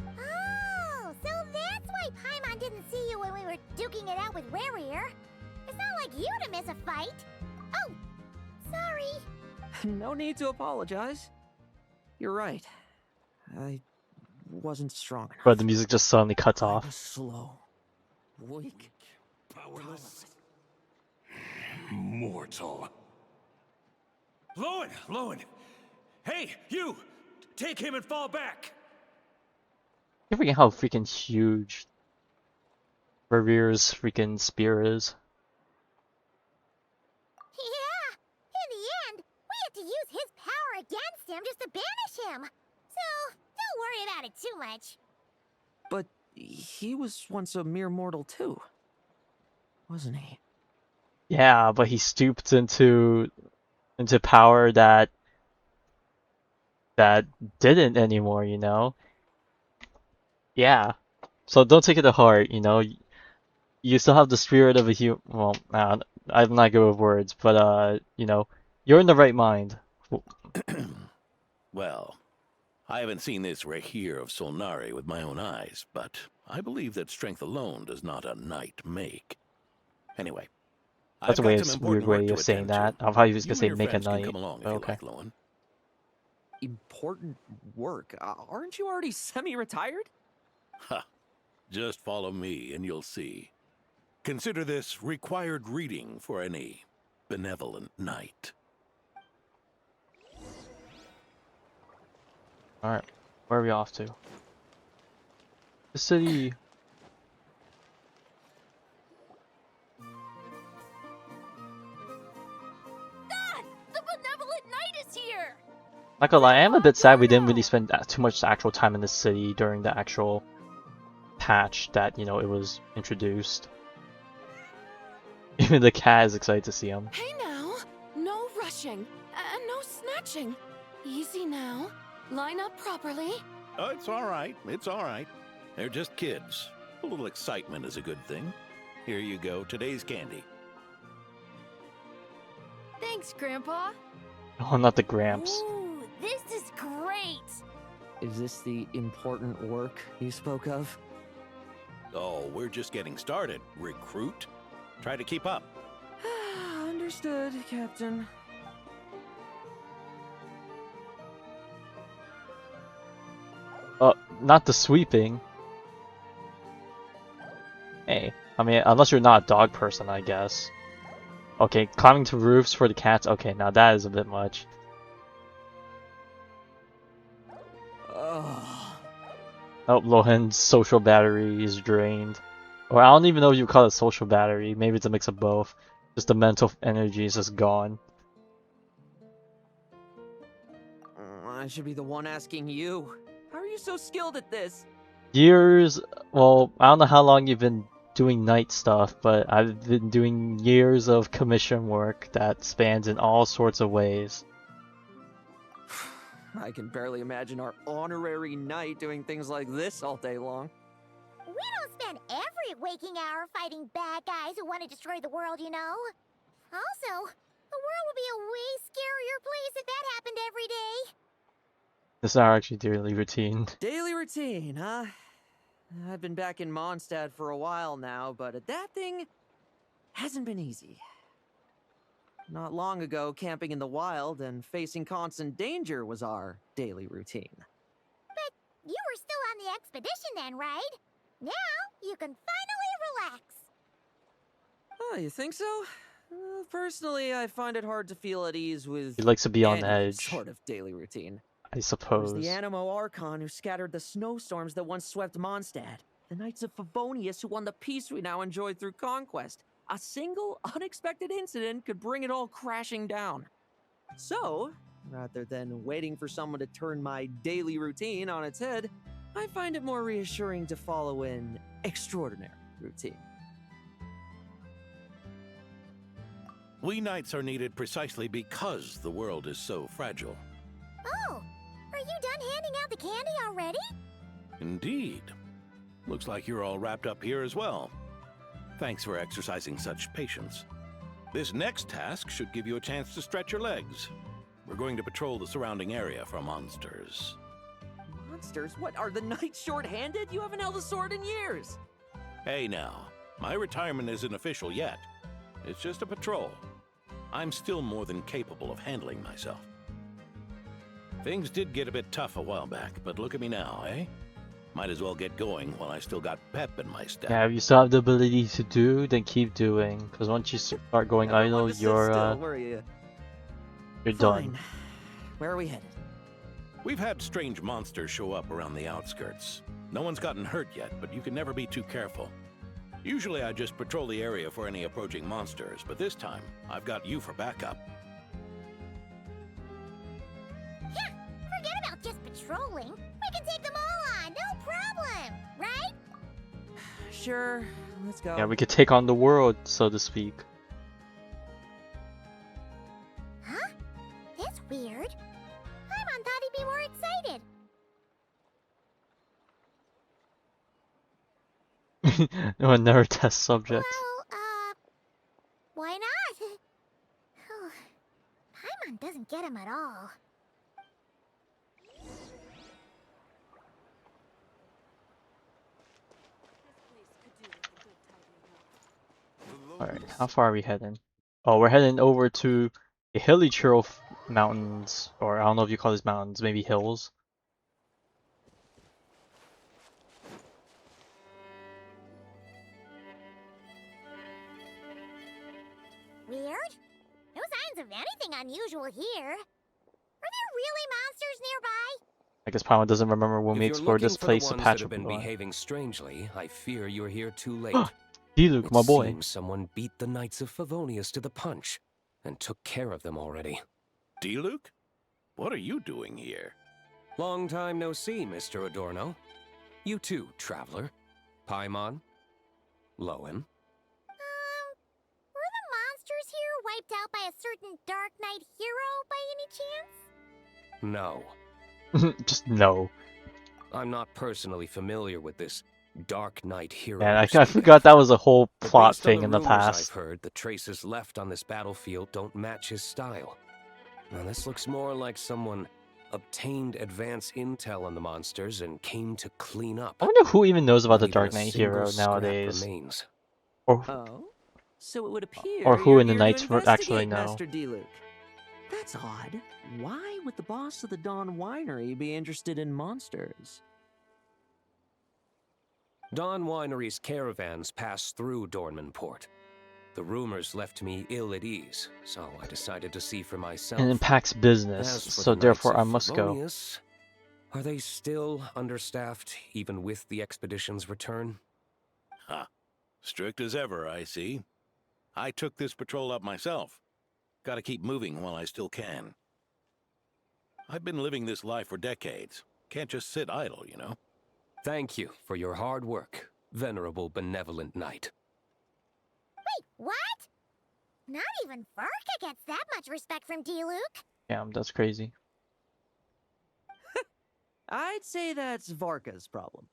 Oh, so that's why Paimon didn't see you when we were duking it out with Rerir. It's not like you to miss a fight. Oh, sorry. No need to apologize. You're right. I wasn't strong enough. But the music just suddenly cuts I off. was slow, weak, powerless. Mortal. Lohen! Hey, you! Take him and fall back! I forget how freaking huge Revir's freaking spear is. Yeah, in the end, we had to use his power against him just to banish him. So, don't worry about it too much. But he was once a mere mortal too, wasn't he? Yeah, but he stooped into power that didn't anymore, you know? Yeah. So don't take it to heart, you know? You still have the spirit of a human. Well, I'm not good with words, but you know, you're in the right mind. Well, I haven't seen this Rahir of Solnari with my own eyes, but I believe that strength alone does not a knight make. Anyway, That's I've a got way some weird important work way to of saying attend to. that. I thought he was You gonna and say your make a friends can come night. along if But you okay. like, Lowen. Important work? Aren't you already semi-retired? Ha! Just follow me and you'll see. Consider this required reading for any benevolent knight. All right, where are we off to? The city. Dad! The benevolent knight is here! Not gonna lie, I am a bit sad we didn't really spend too much actual time in the city during the actual patch that, it was introduced. Even the cat is excited to see him. Hey now! No rushing, and no snatching. Easy now. Line up properly. Oh, it's all right. It's all right. They're just kids. A little excitement is a good thing. Here you go, today's candy. Thanks, Grandpa. Oh, not the Gramps. Ooh, this is great! Is this the important work you spoke of? Oh, we're just getting started. Recruit. Try to keep up. Understood, Captain. Not the sweeping. Hey, I mean, unless you're not a dog person, I guess. Okay, climbing to roofs for the cats. Okay, now that is a bit much. Oh. Oh, Lohen's social battery is drained. Or I don't even know if you call it social battery. Maybe it's a mix of both. Just the mental energy is just gone. I should be the one asking you. How are you so skilled at this? Years, well, I don't know how long you've been doing night stuff, but I've been doing years of commission work that spans in all sorts of ways. I can barely imagine our honorary knight doing things like this all day long. We don't spend every waking hour fighting bad guys who want to destroy the world, you know? Also, the world would be a way scarier place if that happened every day. This is our actually daily routine. Daily routine, huh? I've been back in Mondstadt for a while now, but that thing hasn't been easy. Not long ago, camping in the wild and facing constant danger was our daily routine. But you were still on the expedition then, right? Now you can finally relax. Oh, you think so? Personally, I find it hard to feel at ease with He likes to be on any edge, sort of daily routine. I There's suppose. the Animo Archon who scattered the snowstorms that once swept Mondstadt. The Knights of Favonius who won the peace we now enjoy through conquest. A single, unexpected incident could bring it all crashing down. So, rather than waiting for someone to turn my daily routine on its head, I find it more reassuring to follow an extraordinary routine. We knights are needed precisely because the world is so fragile. Oh, are you done handing out the candy already? Indeed. Looks like you're all wrapped up here as well. Thanks for exercising such patience. This next task should give you a chance to stretch your legs. We're going to patrol the surrounding area for monsters. Monsters? What, are the knights short-handed? You haven't held a sword in years! Hey now, my retirement isn't official yet. It's just a patrol. I'm still more than capable of handling myself. Things did get a bit tough a while back, but look at me now, eh? Might as well get going while I still got pep in my step. Yeah, if you still have the ability to do, then keep doing. Because once you start going Never idle, one to sit you're still, were you? you're Fine. done. Where are we headed? We've had strange monsters show up around the outskirts. No one's gotten hurt yet, but you can never be too careful. Usually I just patrol the area for any approaching monsters, but this time, I've got you for backup. Yeah, forget about just patrolling. We can take them all on, no problem, right? Sure, let's go. Yeah, we could take on the world, so to speak. Huh? That's weird. Paimon thought he'd be more excited. No one never test subjects. Well, why not? Paimon doesn't get him at all. Alright, how far are we heading? Oh, we're heading over to the hilly mountains, or I don't know if you call these mountains, maybe hills. Weird? No signs of anything unusual here. Are there really monsters nearby? I guess Paimon doesn't remember when If we you're explored looking this for the place a ones that patch have been ago. behaving strangely, I fear you're here too late. Diluc, It my boy. seems someone beat the Knights of Favonius to the punch and took care of them already. Diluc? What are you doing here? Long time no see, Mr. Adorno. You too, traveler. Paimon? Lohen? Were the monsters here wiped out by a certain Dark Knight hero by any chance? No. Just no. I'm not personally familiar with this Dark Knight hero. Man, I you speak forgot of. that was a whole But plot based on thing in the rumors past. I've heard, the traces left on this battlefield don't match his style. Now this looks more like someone obtained advance intel on the monsters and came to clean up. I wonder who even knows about Not the even Dark a Knight single hero scrap nowadays. remains. Or, Oh? So it would appear or who you're in the here to Knights actually investigate, know. Master Diluc. That's odd. Why would the boss of the Dawn Winery be interested in monsters? Dawn Winery's caravans pass through Dornman Port. The rumors left me ill at ease, so I decided to see for myself. It impacts business, As for so the therefore Knights I of must go. Favonius, are they still understaffed, even with the expedition's return? Huh. Strict as ever, I see. I took this patrol up myself. Gotta keep moving while I still can. I've been living this life for decades. Can't just sit idle, you know? Thank you for your hard work, venerable benevolent knight. Wait, what? Not even Varka gets that much respect from Diluc. Damn, that's crazy. I'd say that's Varka's problem.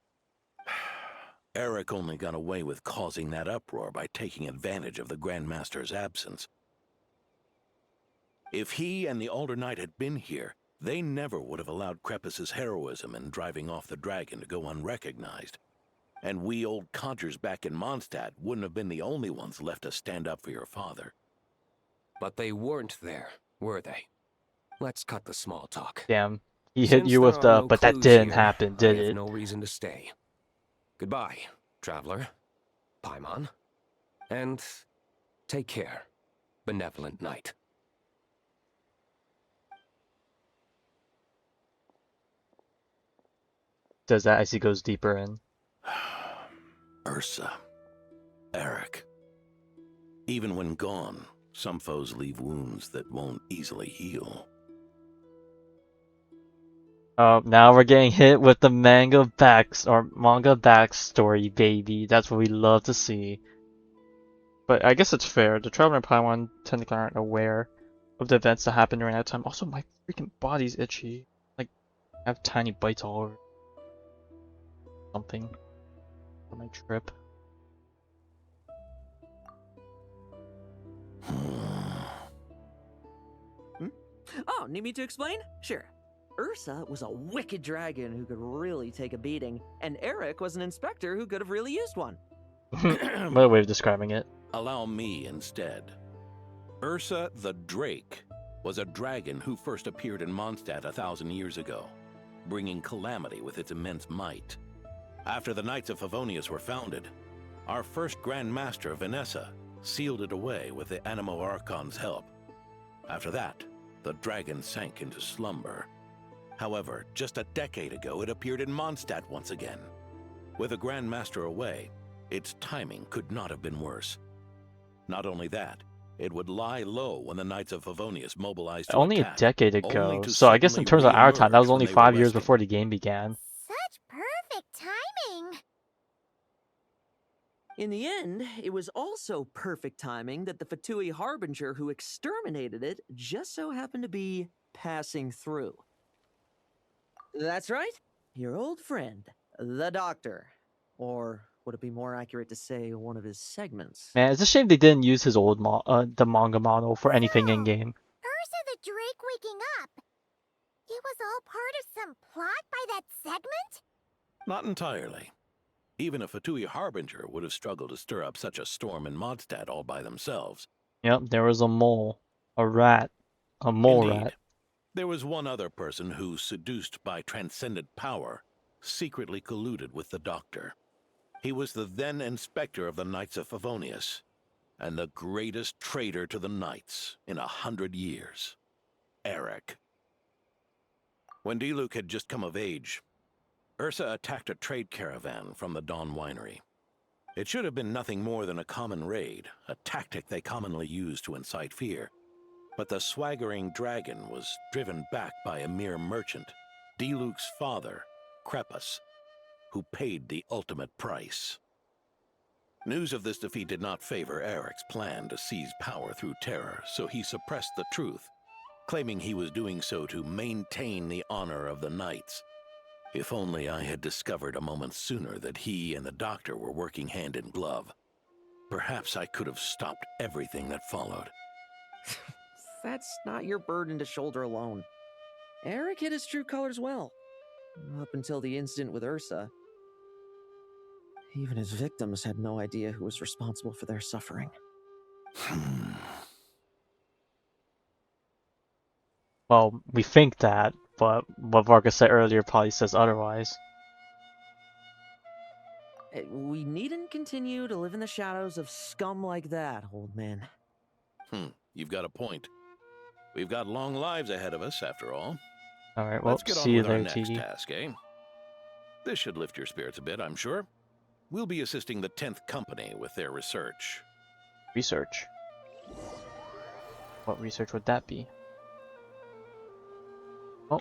Eric only got away with causing that uproar by taking advantage of the Grandmaster's absence. If he and the Alder Knight had been here, they never would have allowed Krepus's heroism in driving off the dragon to go unrecognized. And we old codgers back in Mondstadt wouldn't have been the only ones left to stand up for your father. But they weren't there, were they? Let's cut the small talk. Damn, he hit Since you there with are the, no but that clues didn't here, happen, I did have it? no reason to stay. Goodbye, traveler, Paimon, and take care, benevolent knight. Does that as he goes deeper in. Ursa. Eric. Even when gone, some foes leave wounds that won't easily heal. Oh, now we're getting hit with the manga backstory, baby. That's what we love to see. But I guess it's fair. The Traveler and Paimon technically aren't aware of the events that happened during that time. Also, my freaking body's itchy. Like, I have tiny bites all over. Something. On my trip. Oh, need me to explain? Sure. Ursa was a wicked dragon who could really take a beating, and Eric was an inspector who could have really used one. What a way of describing it. Allow me instead. Ursa the Drake was a dragon who first appeared in Mondstadt 1,000 years ago, bringing calamity with its immense might. After the Knights of Favonius were founded, our first Grand Master, Vanessa, sealed it away with the Animo Archon's help. After that, the dragon sank into slumber. However, just a decade ago, it appeared in Mondstadt once again. With the Grand Master away, its timing could not have been worse. Not only that, it would lie low when the Knights of Favonius mobilized to Only attack, a decade only ago. to So I guess in suddenly terms of our time, that was re-emerge when only they were 5 years resting. before the game began. Such perfect timing. In the end, it was also perfect timing that the Fatui Harbinger who exterminated it just so happened to be passing through. That's right, your old friend, the Doctor. Or would it be more accurate to say one of his segments? Man, it's a shame they didn't use his old the manga model for anything in game. Ursa the Drake waking up. It was all part of some plot by that segment? Not entirely. Even a Fatui Harbinger would have struggled to stir up such a storm in Mondstadt all by themselves. Yep, there was a mole. A rat. A mole Indeed. rat. There was one other person who, seduced by transcendent power, secretly colluded with the Doctor. He was the then Inspector of the Knights of Favonius, and the greatest traitor to the Knights in 100 years. Eric. When Diluc had just come of age, Ursa attacked a trade caravan from the Dawn Winery. It should have been nothing more than a common raid, a tactic they commonly use to incite fear. But the swaggering dragon was driven back by a mere merchant, Diluc's father, Crepus, who paid the ultimate price. News of this defeat did not favor Eric's plan to seize power through terror, so he suppressed the truth, claiming he was doing so to maintain the honor of the Knights. If only I had discovered a moment sooner that he and the Doctor were working hand in glove. Perhaps I could have stopped everything that followed. That's not your burden to shoulder alone. Eric hid his true colors well. Up until the incident with Ursa. Even his victims had no idea who was responsible for their suffering. Well, we think that, but what Vargas said earlier probably says otherwise. We needn't continue to live in the shadows of scum like that, old man. You've got a point. We've got long lives ahead of us, after all. Alright, well, Let's get see on you with our there, next TD. task, eh? This should lift your spirits a bit, I'm sure. We'll be assisting the 10th Company with their research. Research. What research would that be? Oh,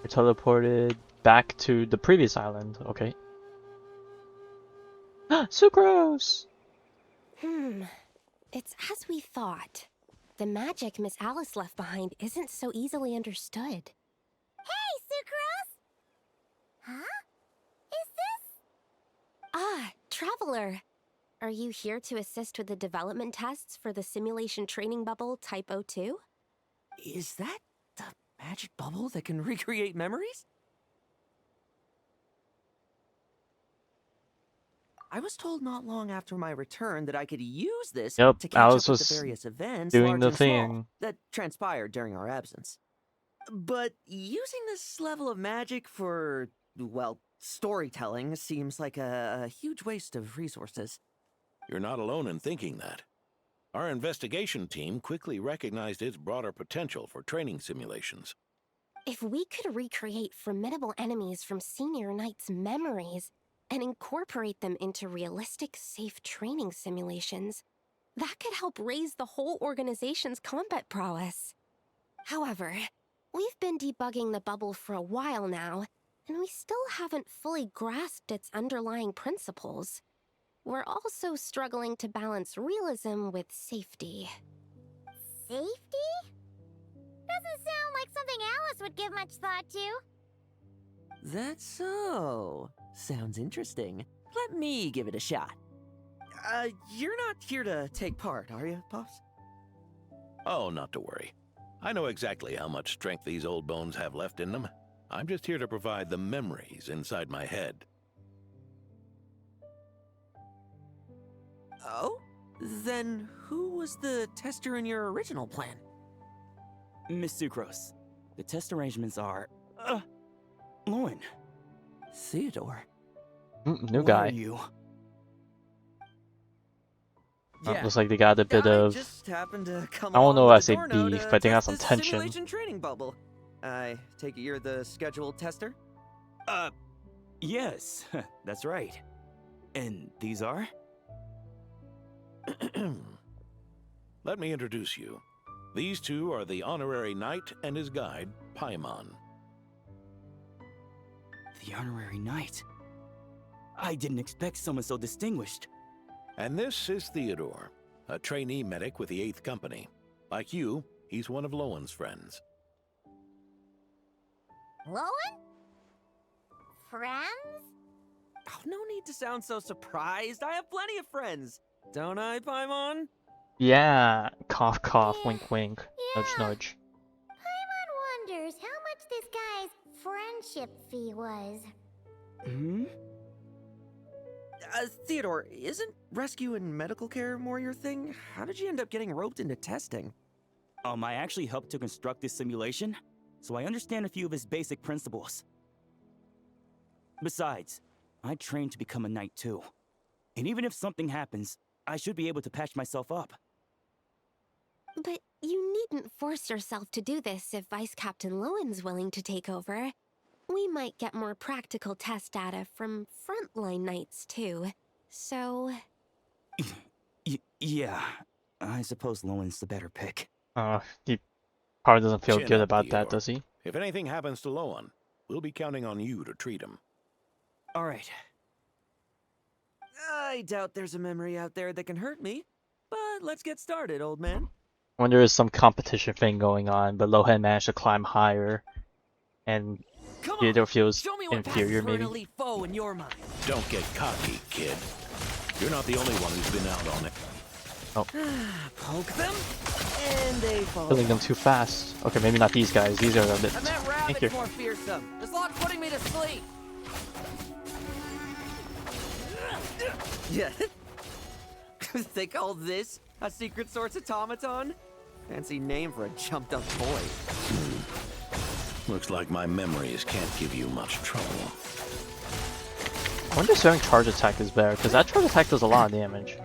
we're teleported back to the previous island. Okay. Sucrose! It's as we thought. The magic Miss Alice left behind isn't so easily understood. Hey, Sucrose! Huh? Is this? Ah, Traveler. Are you here to assist with the development tests for the simulation training bubble Type 02? Is that the magic bubble that can recreate memories? I was told not long after my return that I could use this Yep, to catch Alice up with was the various events, doing large the and small, thing. that transpired during our absence. But using this level of magic for, well, storytelling seems like a huge waste of resources. You're not alone in thinking that. Our investigation team quickly recognized its broader potential for training simulations. If we could recreate formidable enemies from Senior Knight's memories and incorporate them into realistic, safe training simulations, that could help raise the whole organization's combat prowess. However, we've been debugging the bubble for a while now, and we still haven't fully grasped its underlying principles. We're also struggling to balance realism with safety. Safety? Doesn't sound like something Alice would give much thought to. That's so. Sounds interesting. Let me give it a shot. You're not here to take part, are you, Pops? Oh, not to worry. I know exactly how much strength these old bones have left in them. I'm just here to provide the memories inside my head. Oh? Then who was the tester in your original plan? Miss Sucrose, the test arrangements are... Lohen. Theodore. New Where guy. are you? Looks like they got a bit of... Just happened to come I don't know along if I with say Adorno beef, to but they got test some this tension. Simulation training bubble. I take it you're the scheduled tester? Yes, that's right. And these are? Let me introduce you. These two are the honorary knight and his guide, Paimon. The honorary knight? I didn't expect someone so distinguished. And this is Theodore, a trainee medic with the 8th Company. Like you, he's one of Lowen's friends. Lohen? Friends? Oh, no need to sound so surprised. I have plenty of friends. Don't I, Paimon? Yeah, cough cough, wink wink, nudge nudge. Paimon wonders how much this guy's friendship fee was. Theodore, isn't rescue and medical care more your thing? How did you end up getting roped into testing? I actually helped to construct this simulation, so I understand a few of his basic principles. Besides, I trained to become a knight too. And even if something happens, I should be able to patch myself up. But you needn't force yourself to do this if Vice Captain Lowen's willing to take over. We might get more practical test data from frontline knights too. So... Yeah, I suppose Lowen's the better pick. He probably doesn't feel Chin good up, about that, Theodore. does he? If anything happens to Lohen, we'll be counting on you to treat him. All right. I doubt there's a memory out there that can hurt me, but let's get started, old man. I wonder if there's some competition thing going on, but Lohen managed to climb higher, and Theodore feels inferior, maybe. elite foe in your mind. Don't get cocky, kid. You're not the only one who's been out on it. Oh. Poke them, and they fall. Killing them too fast. Okay, maybe not these guys. These are a bit. That rabbit's more fearsome. This log's putting me to sleep. Yeah. They call this a secret source automaton? Fancy name for a jumped up boy. Looks like my memories can't give you much trouble. I wonder if certain charge attack is better, because that charge attack does a lot of damage.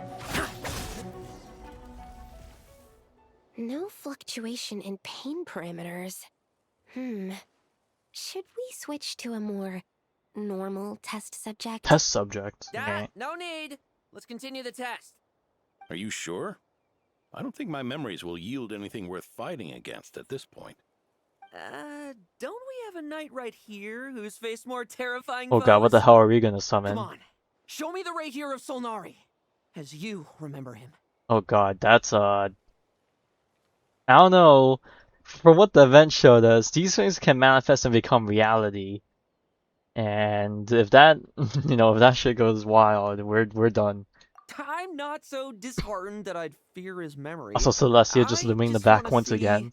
No fluctuation in pain parameters. Should we switch to a more normal test subject? Test subject. Dad, no need. Let's continue the test. Are you sure? I don't think my memories will yield anything worth fighting against at this point. Don't we have a knight right here who's faced more terrifying Oh god, what the hell are we gonna summon? Come on. Show me the Ray here of Solnari, as you remember him. Oh god, that's I don't know. From what the event showed us, these things can manifest and become reality. And if that, if that shit goes wild, we're done. I'm not so disheartened that I'd fear his memory. Also, Celestia just looming the back once again.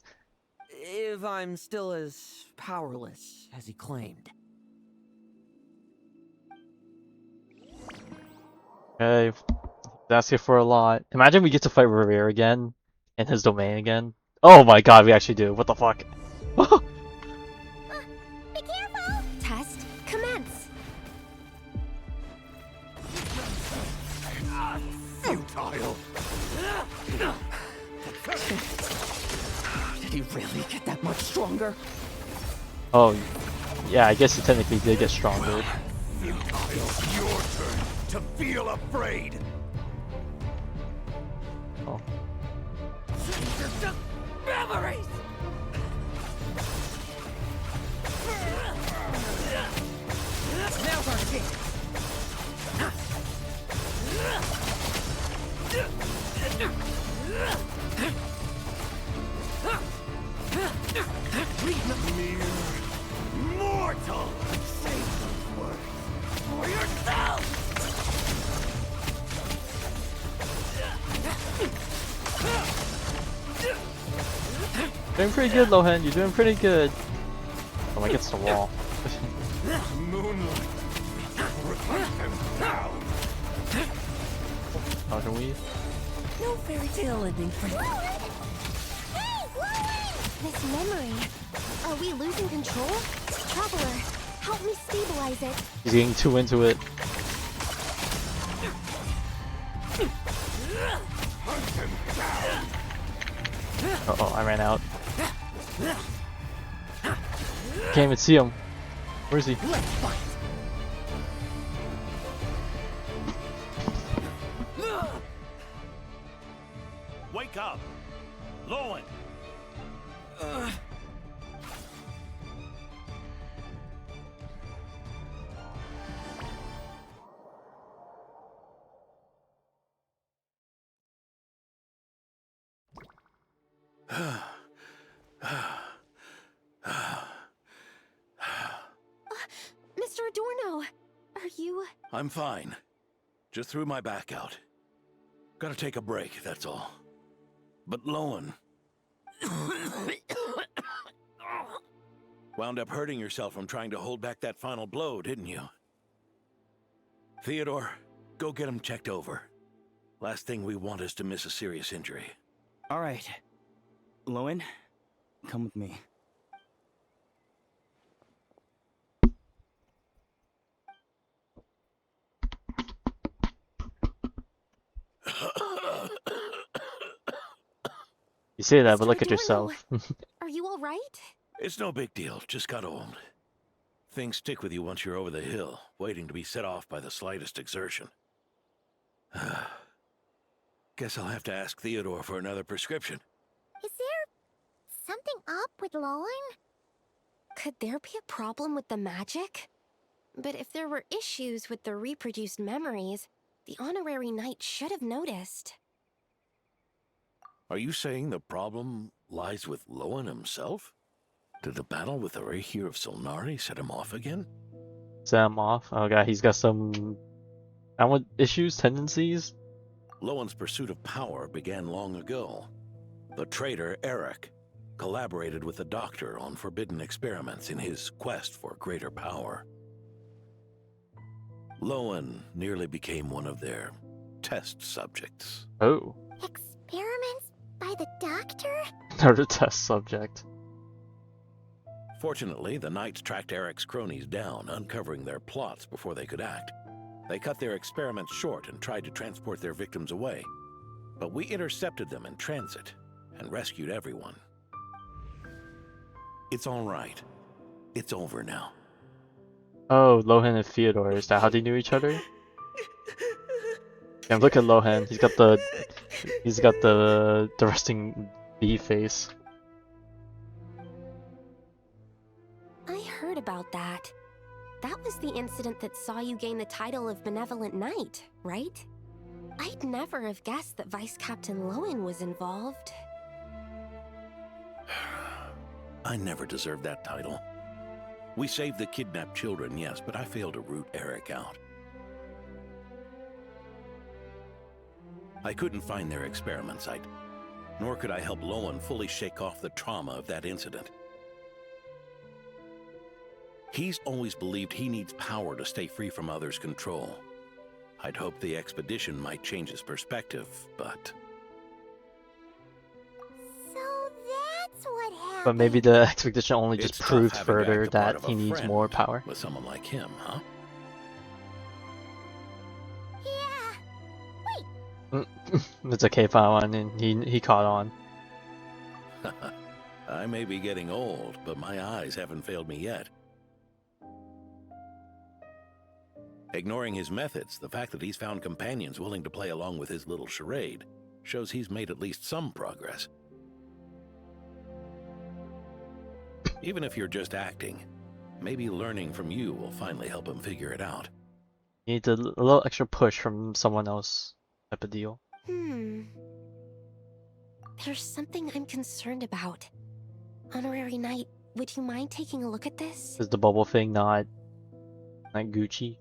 If I'm still as powerless as he claimed. Okay, that's it for a lot. Imagine we get to fight Revere again in his domain again. Oh my god, we actually do. What the fuck? Be careful! Test commence. Futile. Did he really get that much stronger? Oh, yeah, I guess he technically did get stronger. Futile. Your turn to feel afraid. Oh. Just memories! Now's our chance! Mere mortal! Say those words for yourself! Doing pretty good, Lohen. You're doing pretty good. Oh, I gets the wall. Moonlight! Reflect him now! How can we? No fairy tale ending for you. Hey, Lohen! This memory. Are we losing control? Traveler, help me stabilize it. He's getting too into it. Hunt him down! Uh-oh, I ran out. Can't even see him. Where is he? Let's fight! Wake up! Lowen! Mr. Adorno, are you... I'm fine. Just threw my back out. Gotta take a break, that's all. But Lowen... wound up hurting yourself from trying to hold back that final blow, didn't you? Theodore, Go get him checked over. Last thing we want is to miss a serious injury. All right. Lohen, come with me. You say that, but Mr. look at Adorno, yourself. are you all right? It's no big deal, just got old. Things stick with you once you're over the hill, waiting to be set off by the slightest exertion. Guess I'll have to ask Theodore for another prescription. Is there something up with Lohen? Could there be a problem with the magic? But if there were issues with the reproduced memories, the honorary knight should have noticed. Are you saying the problem lies with Lohen himself? Did the battle with the Rahir of Solnari set him off again? Set him off? Oh god, he's got some issues, tendencies? Lowen's pursuit of power began long ago. The traitor, Eric, collaborated with the Doctor on forbidden experiments in his quest for greater power. Lohen nearly became one of their test subjects. Oh. Experiments by the Doctor? Not a test subject. Fortunately, the Knights tracked Eric's cronies down, uncovering their plots before they could act. They cut their experiments short and tried to transport their victims away. But we intercepted them in transit and rescued everyone. It's all right. It's over now. Oh, Lohen and Theodore, is that how they knew each other? Yeah, look at Lohen. He's got the resting bee face. I heard about that. That was the incident that saw you gain the title of Benevolent Knight, right? I'd never have guessed that Vice Captain Lohen was involved. I never deserved that title. We saved the kidnapped children, yes, but I failed to root Eric out. I couldn't find their experiment site, nor could I help Lohen fully shake off the trauma of that incident. He's always believed he needs power to stay free from others' control. I'd hoped the expedition might change his perspective, but... So that's what happened. But maybe the expedition only It's just tough proved having to act further the part that of a he needs friend more power. with someone like him, huh? Yeah. Wait. It's okay, Pawan, and he caught on. I may be getting old, but my eyes haven't failed me yet. Ignoring his methods, the fact that he's found companions willing to play along with his little charade shows he's made at least some progress. Even if you're just acting, maybe learning from you will finally help him figure it out. You need a little extra push from someone else type of deal. There's something I'm concerned about. Honorary Knight, would you mind taking a look at this? Is the bubble thing not Gucci?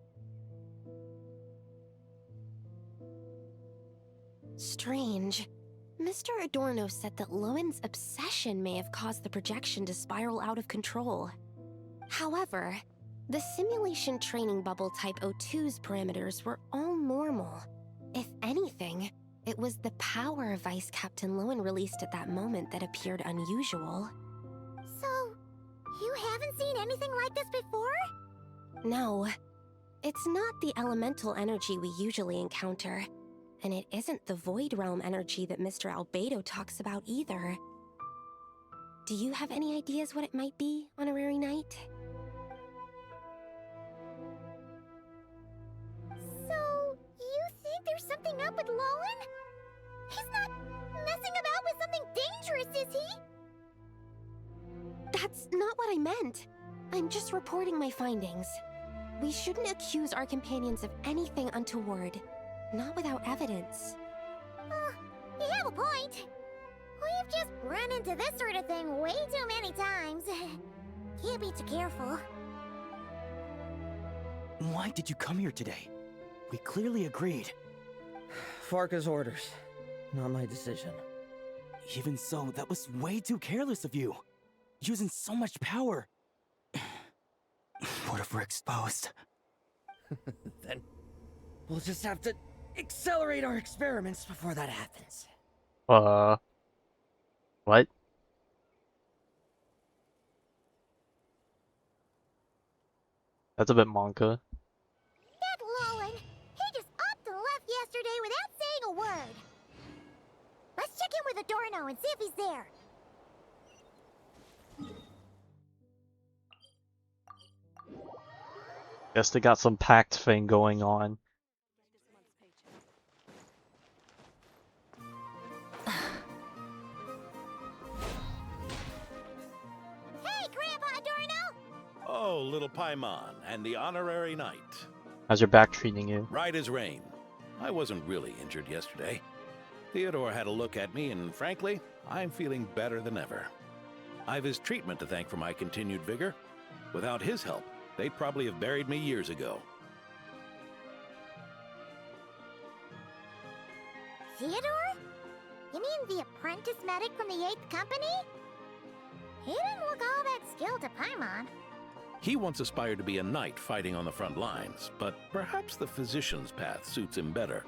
Strange. Mr. Adorno said that Lowen's obsession may have caused the projection to spiral out of control. However, the simulation training bubble type O2's parameters were all normal. If anything, it was the power Vice Captain Lohen released at that moment that appeared unusual. So, you haven't seen anything like this before? No. It's not the elemental energy we usually encounter. And it isn't the Void Realm energy that Mr. Albedo talks about either. Do you have any ideas what it might be, Honorary Knight? So, you think there's something up with Lohen? He's not messing about with something dangerous, is he? That's not what I meant. I'm just reporting my findings. We shouldn't accuse our companions of anything untoward. Not without evidence. You have a point. We've just run into this sort of thing way too many times. Can't be too careful. Why did you come here today? We clearly agreed. Farka's orders, not my decision. Even so, that was way too careless of you. Using so much power. What if we're exposed? We'll just have to accelerate our experiments before that happens. What? That's a bit manga. That Lohen, he just upped and left yesterday without saying a word. Let's check in with Adorno and see if he's there. Guess they got some pact thing going on. Hey, Grandpa Adorno! Oh, little Paimon, and the honorary knight. How's your back treating you? Right as rain. I wasn't really injured yesterday. Theodore had a look at me, and frankly, I'm feeling better than ever. I've his treatment to thank for my continued vigor. Without his help, they'd probably have buried me years ago. Theodore? You mean the apprentice medic from the 8th Company? He didn't look all that skilled to Paimon. He once aspired to be a knight fighting on the front lines, but perhaps the physician's path suits him better.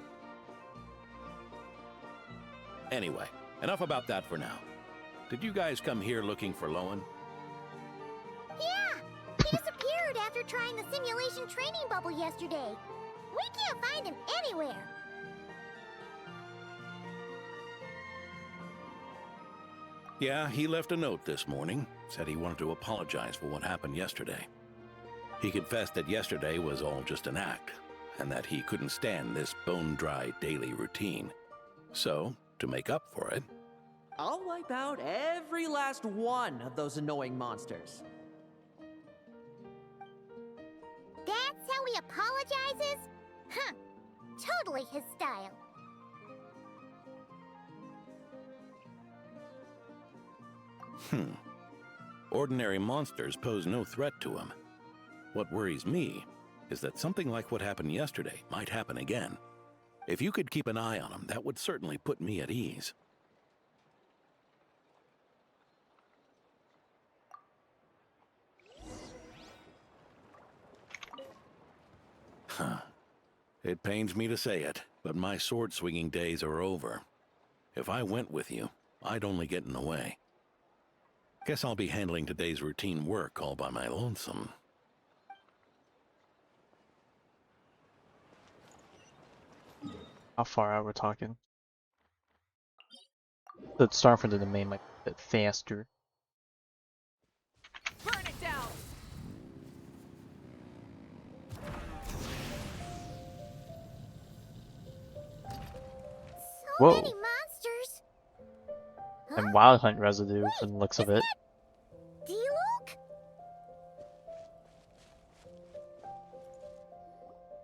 Anyway, enough about that for now. Did you guys come here looking for Lohen? Yeah! He disappeared after trying the simulation training bubble yesterday. We can't find him anywhere. Yeah, he left a note this morning. Said he wanted to apologize for what happened yesterday. He confessed that yesterday was all just an act, and that he couldn't stand this bone-dry daily routine. So, to make up for it, I'll wipe out every last one of those annoying monsters. That's how he apologizes? Huh. Totally his style. Ordinary monsters pose no threat to him. What worries me is that something like what happened yesterday might happen again. If you could keep an eye on him, that would certainly put me at ease. It pains me to say it, but my sword-swinging days are over. If I went with you, I'd only get in the way. Guess I'll be handling today's routine work all by my lonesome. How far out we're talking? The start from the domain might be a bit faster. Burn it down! So Whoa. many monsters. And Wild Hunt residue from the looks of it. D-Luke?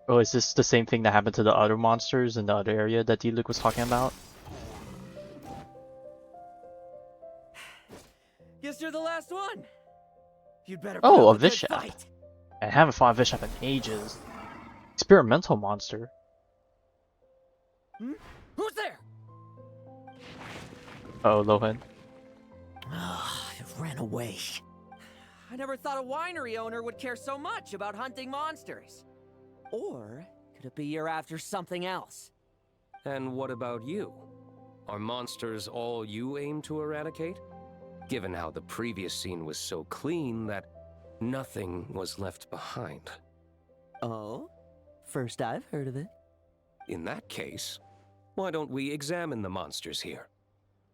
Oh, is this the same thing that happened to the other monsters in the other area that D-Luke was talking about? Guess you're the last one. You'd better put Oh, up a good Vishap. fight. I haven't fought a Vishap in ages. Experimental monster. Who's there? Oh, Lohen. It ran away. I never thought a winery owner would care so much about hunting monsters. Or could it be you're after something else? And what about you? Are monsters all you aim to eradicate? Given how the previous scene was so clean that nothing was left behind. Oh? First I've heard of it. In that case, why don't we examine the monsters here?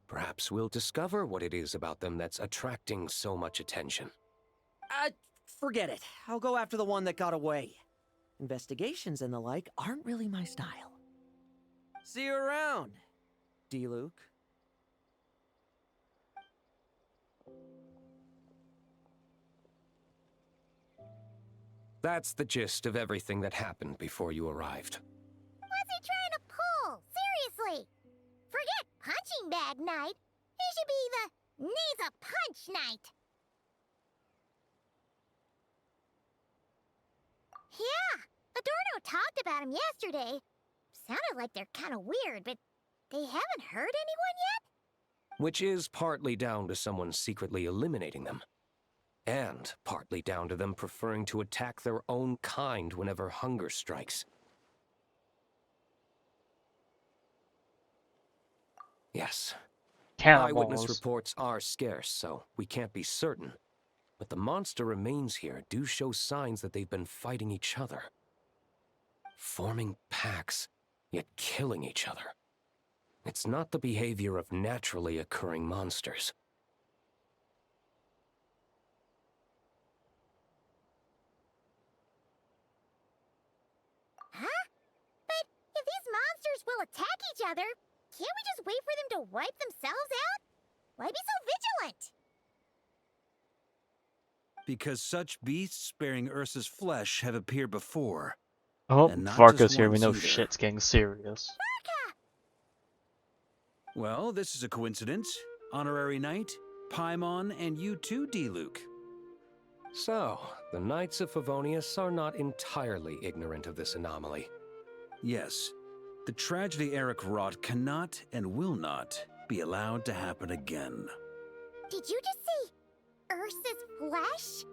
Perhaps we'll discover what it is about them that's attracting so much attention. Forget it. I'll go after the one that got away. Investigations and the like aren't really my style. See you around, D-Luke. That's the gist of everything that happened before you arrived. What's he trying to pull? Seriously. Forget punching bag night. He should be the needs a punch night. Yeah, Adorno talked about him yesterday. Sounded like they're kind of weird, but they haven't hurt anyone yet? Which is partly down to someone secretly eliminating them. And partly down to them preferring to attack their own kind whenever hunger strikes. Yes. Eyewitness Cannibals. reports are scarce, so we can't be certain. But the monster remains here do show signs that they've been fighting each other. Forming packs, yet killing each other. It's not the behavior of naturally occurring monsters. Huh? But if these monsters will attack each other, can't we just wait for them to wipe themselves out? Why be so vigilant? Because such beasts bearing Ursa's flesh have appeared before. Oh, And not Varka's just here. We once know either. shit's getting serious. Well, this is a coincidence. Honorary Knight, Paimon, and you too, D-Luke. So, the Knights of Favonius are not entirely ignorant of this anomaly. Yes. The tragedy Eric wrought cannot and will not be allowed to happen again. Did you just say Ursa's flesh?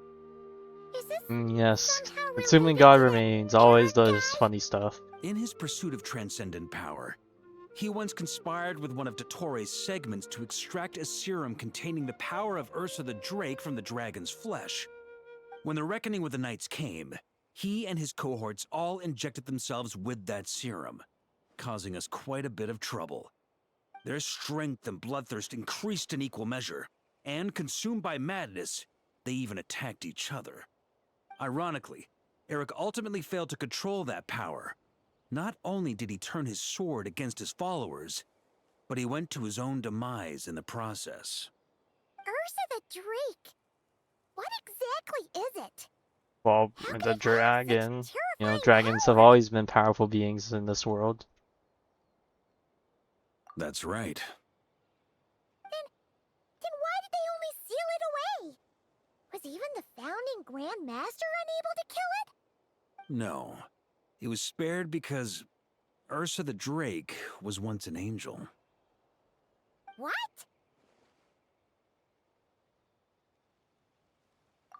Is this Yes. somehow Consuming related God to that remains always Eric does guy? funny stuff. In his pursuit of transcendent power, he once conspired with one of Dottoro's segments to extract a serum containing the power of Ursa the Drake from the dragon's flesh. When the reckoning with the Knights came, he and his cohorts all injected themselves with that serum, causing us quite a bit of trouble. Their strength and bloodthirst increased in equal measure, and consumed by madness, they even attacked each other. Ironically, Eric ultimately failed to control that power. Not only did he turn his sword against his followers, but he went to his own demise in the process. Ursa the Drake. What exactly is it? Well, How it's could a it have such dragon. You know, terrifying dragons have power? always been powerful beings in this world. That's right. Then why did they only seal it away? Was even the founding Grand Master unable to kill it? No. It was spared because Ursa the Drake was once an angel. What?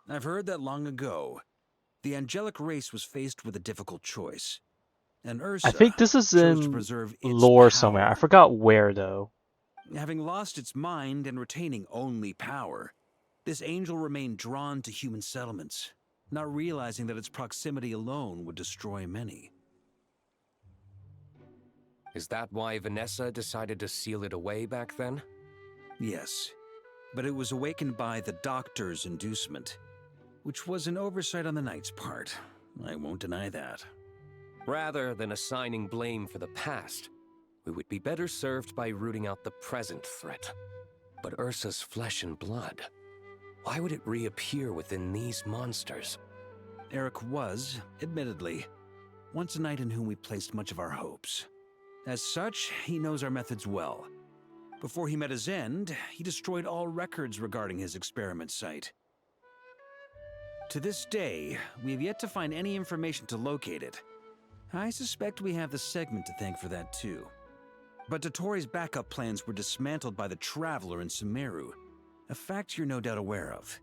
I've heard that long ago, the angelic race was faced with a difficult choice. And I think Ursa this is chose to in preserve its lore somewhere. I power. forgot where though. Having lost its mind and retaining only power, this angel remained drawn to human settlements, not realizing that its proximity alone would destroy many. Is that why Vanessa decided to seal it away back then? Yes, but it was awakened by the doctor's inducement, which was an oversight on the knight's part. I won't deny that. Rather than assigning blame for the past, we would be better served by rooting out the present threat. But Ursa's flesh and blood, why would it reappear within these monsters? Eric was, admittedly, once a knight in whom we placed much of our hopes. As such, he knows our methods well. Before he met his end, he destroyed all records regarding his experiment site. To this day, we have yet to find any information to locate it. I suspect we have the segment to thank for that too. But Dottoro's backup plans were dismantled by the Traveler in Sumeru, a fact you're no doubt aware of.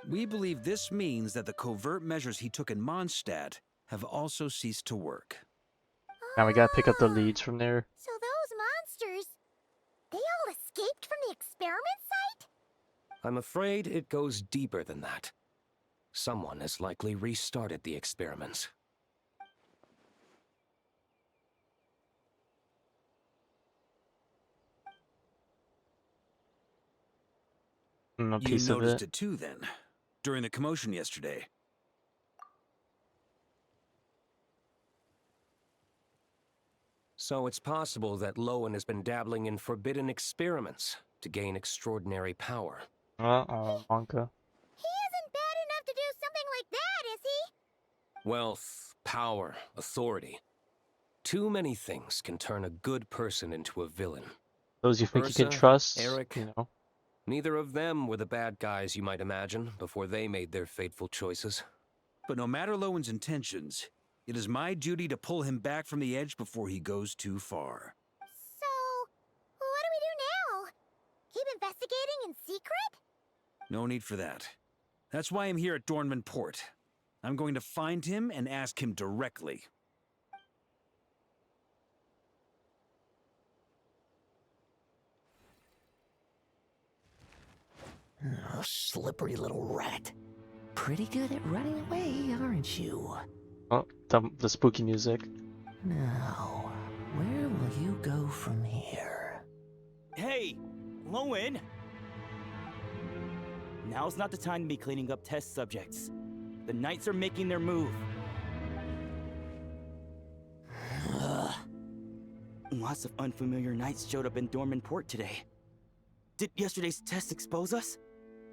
We believe this means that the covert measures he took in Mondstadt have also ceased to work. Now we gotta pick up the Ah, leads from there. So those monsters, they all escaped from the experiment site? I'm afraid it goes deeper than that. Someone has likely restarted the experiments. A You piece of noticed it. it too, then, during the commotion yesterday. So it's possible that Lohen has been dabbling in forbidden experiments to gain extraordinary power. Uh-oh, Wonka. He isn't bad enough to do something like that, is he? Wealth, power, authority. Too many things can turn a good person into a villain. Those you think you can Ursa, trust, Eric, you know. neither of them were the bad guys you might imagine before they made their fateful choices. But no matter Lowen's intentions, it is my duty to pull him back from the edge before he goes too far. So, what do we do now? Keep investigating in secret? No need for that. That's why I'm here at Dornman Port. I'm going to find him and ask him directly. Oh, slippery little rat. Pretty good at running away, aren't you? Oh, the spooky music. Now, where will you go from here? Hey, Lohen! Now's not the time to be cleaning up test subjects. The Knights are making their move. Lots of unfamiliar Knights showed up in Dorman Port today. Did yesterday's test expose us?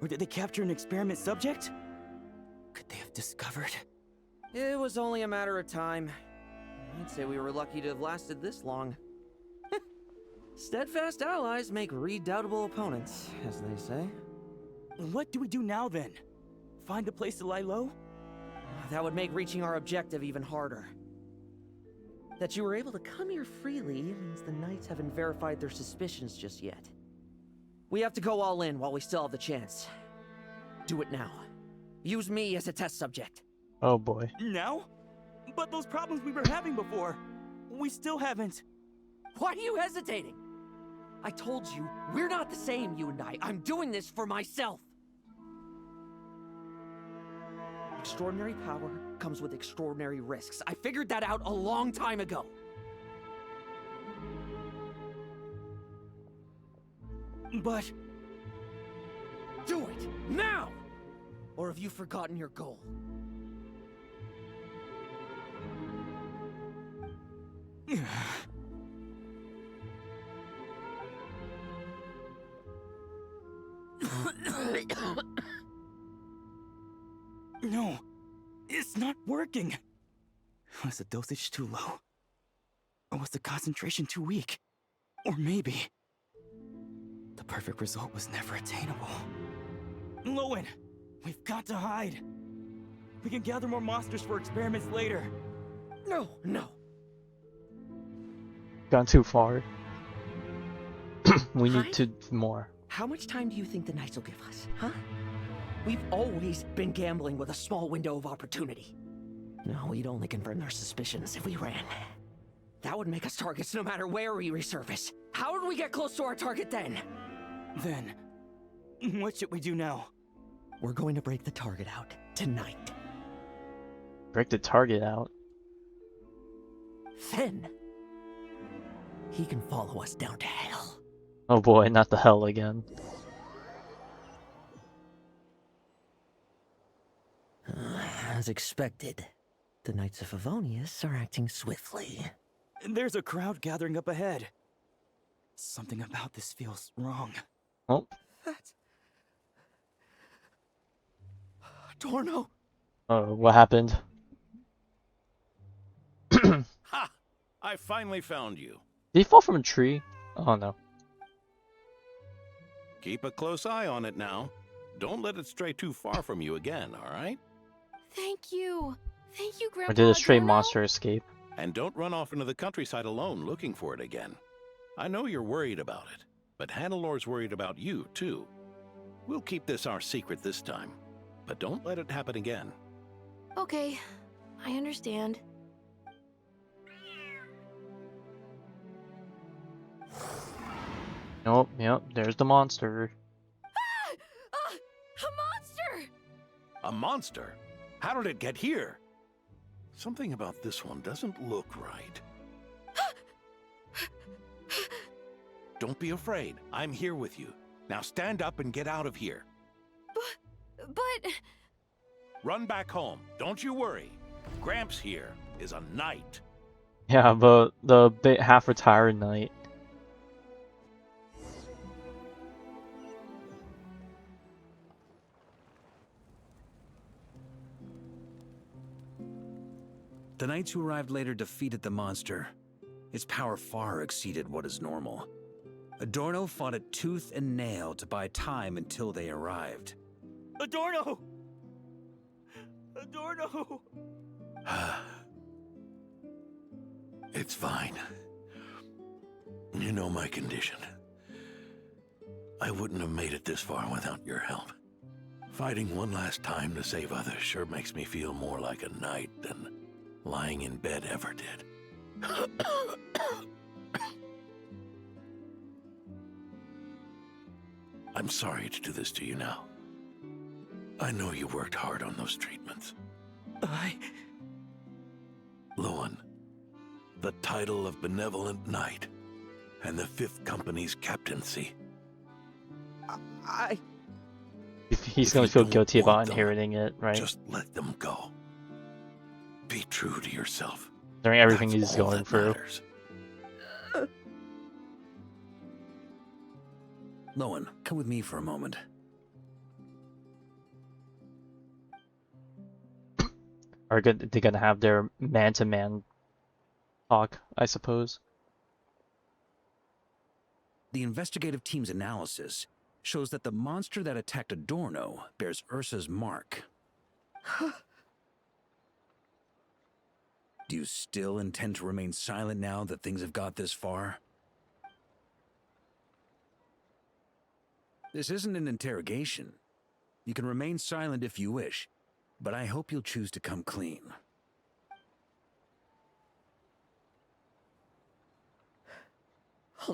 Or did they capture an experiment subject? Could they have discovered? It was only a matter of time. I'd say we were lucky to have lasted this long. Steadfast allies make redoubtable opponents, as they say. What do we do now then? Find a place to lie low? That would make reaching our objective even harder. That you were able to come here freely means the Knights haven't verified their suspicions just yet. We have to go all in while we still have the chance. Do it now. Use me as a test subject. Oh boy. Now? But those problems we were having before, we still haven't. Why are you hesitating? I told you, we're not the same, you and I. I'm doing this for myself. Extraordinary power comes with extraordinary risks. I figured that out a long time ago. But... do it, now! Or have you forgotten your goal? No, it's not working. Was the dosage too low? Or was the concentration too weak? Or maybe... the perfect result was never attainable. Lohen, we've got to hide. We can gather more monsters for experiments later. No. Gone too far. We need to more. How much time do you think the Knights will give us, huh? We've always been gambling with a small window of opportunity. No, we'd only confirm their suspicions if we ran. That would make us targets no matter where we resurface. How would we get close to our target then? Then, what should we do now? We're going to break the target out tonight. Break the target out? Then, he can follow us down to hell. Oh boy, not the hell again. As expected, the Knights of Favonius are acting swiftly. There's a crowd gathering up ahead. Something about this feels wrong. Oh. That's... Dorno! Oh, what happened? Ha! I finally found you. Did he fall from a tree? Oh no. Keep a close eye on it now. Don't let it stray too far from you again, all right? Thank you. Thank you, Grandpa. Or did a stray Adorno. monster escape? And don't run off into the countryside alone looking for it again. I know you're worried about it, but Hannelor's worried about you, too. We'll keep this our secret this time, but don't let it happen again. Okay, I understand. Nope, yep, there's the monster. A monster! A monster? How did it get here? Something about this one doesn't look right. Don't be afraid. I'm here with you. Now stand up and get out of here. But... Run back home. Don't you worry. Gramps here is a knight. Yeah, but the half-retired knight. The knights who arrived later defeated the monster. Its power far exceeded what is normal. Adorno fought it tooth and nail to buy time until they arrived. Adorno! Adorno! It's fine. You know my condition. I wouldn't have made it this far without your help. Fighting one last time to save others sure makes me feel more like a knight than lying in bed ever did. I'm sorry to do this to you now. I know you worked hard on those treatments. Lohen, the title of Benevolent Knight and the 5th Company's captaincy. He's gonna feel guilty about inheriting it, right? Just let them go. Be true to yourself. During everything That's he's all going that through. matters. Lohen, come with me for a moment. Are they gonna have their man-to-man talk, I suppose? The investigative team's analysis shows that the monster that attacked Adorno bears Ursa's mark. Do you still intend to remain silent now that things have got this far? This isn't an interrogation. You can remain silent if you wish, but I hope you'll choose to come clean.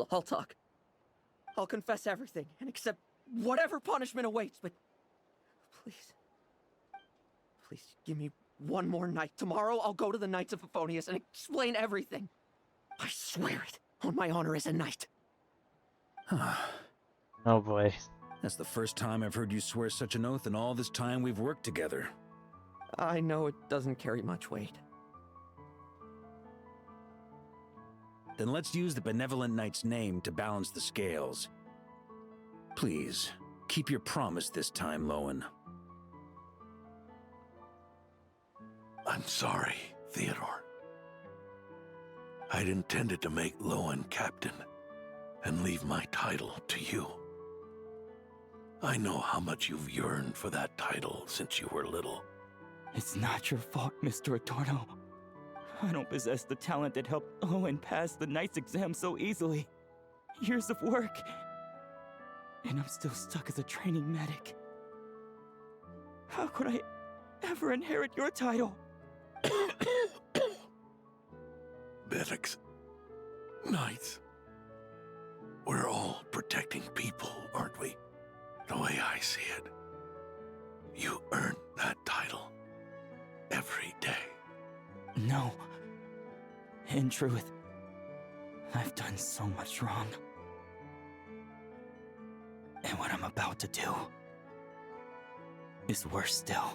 I'll talk. I'll confess everything and accept whatever punishment awaits, but please, please give me one more night. Tomorrow I'll go to the Knights of Favonius and explain everything. I swear it on my honor as a knight. Oh boy. That's the first time I've heard you swear such an oath in all this time we've worked together. I know it doesn't carry much weight. Then let's use the Benevolent Knight's name to balance the scales. Please, keep your promise this time, Lohen. I'm sorry, Theodore. I'd intended to make Lohen captain and leave my title to you. I know how much you've yearned for that title since you were little. It's not your fault, Mr. Adorno. I don't possess the talent that helped Owen pass the Knight's exam so easily. Years of work. And I'm still stuck as a training medic. How could I ever inherit your title? Medics, knights, we're all protecting people, aren't we? The way I see it, you earned that title every day. No. In truth, I've done so much wrong. And what I'm about to do is worse still.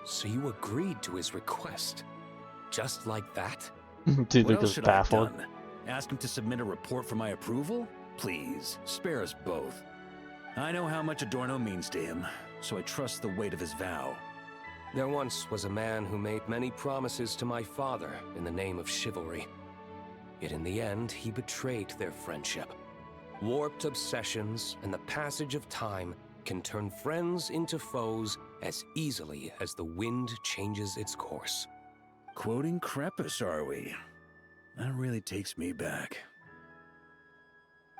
So you agreed to his request? Just like that? Dude, What Luke else is should I have baffled. done? Ask him to submit a report for my approval? Please, spare us both. I know how much Adorno means to him, so I trust the weight of his vow. There once was a man who made many promises to my father in the name of chivalry. Yet in the end, he betrayed their friendship. Warped obsessions and the passage of time can turn friends into foes as easily as the wind changes its course. Quoting Crepus, are we? That really takes me back.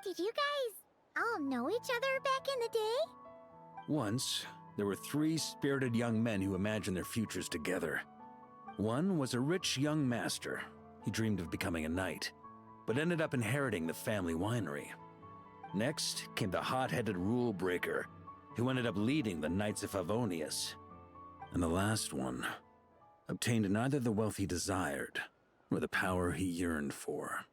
Did you guys all know each other back in the day? Once, there were 3 spirited young men who imagined their futures together. One was a rich young master. He dreamed of becoming a knight, but ended up inheriting the family winery. Next came the hot-headed rule breaker, who ended up leading the Knights of Favonius. And the last one obtained neither the wealth he desired, nor the power he yearned for.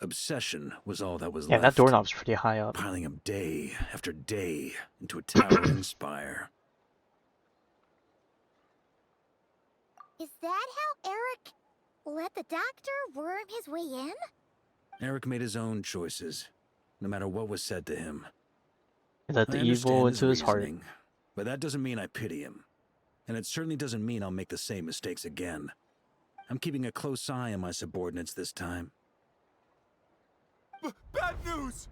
Obsession was all that was Yeah, left. that doorknob's pretty high up. Piling up day after day into a towering spire. Is that how Eric let the doctor worm his way in? Eric made his own choices, no matter what was said to him. He let I the understand evil into his heart. reasoning, but that doesn't mean I pity him. And it certainly doesn't mean I'll make the same mistakes again. I'm keeping a close eye on my subordinates this time. Bad news!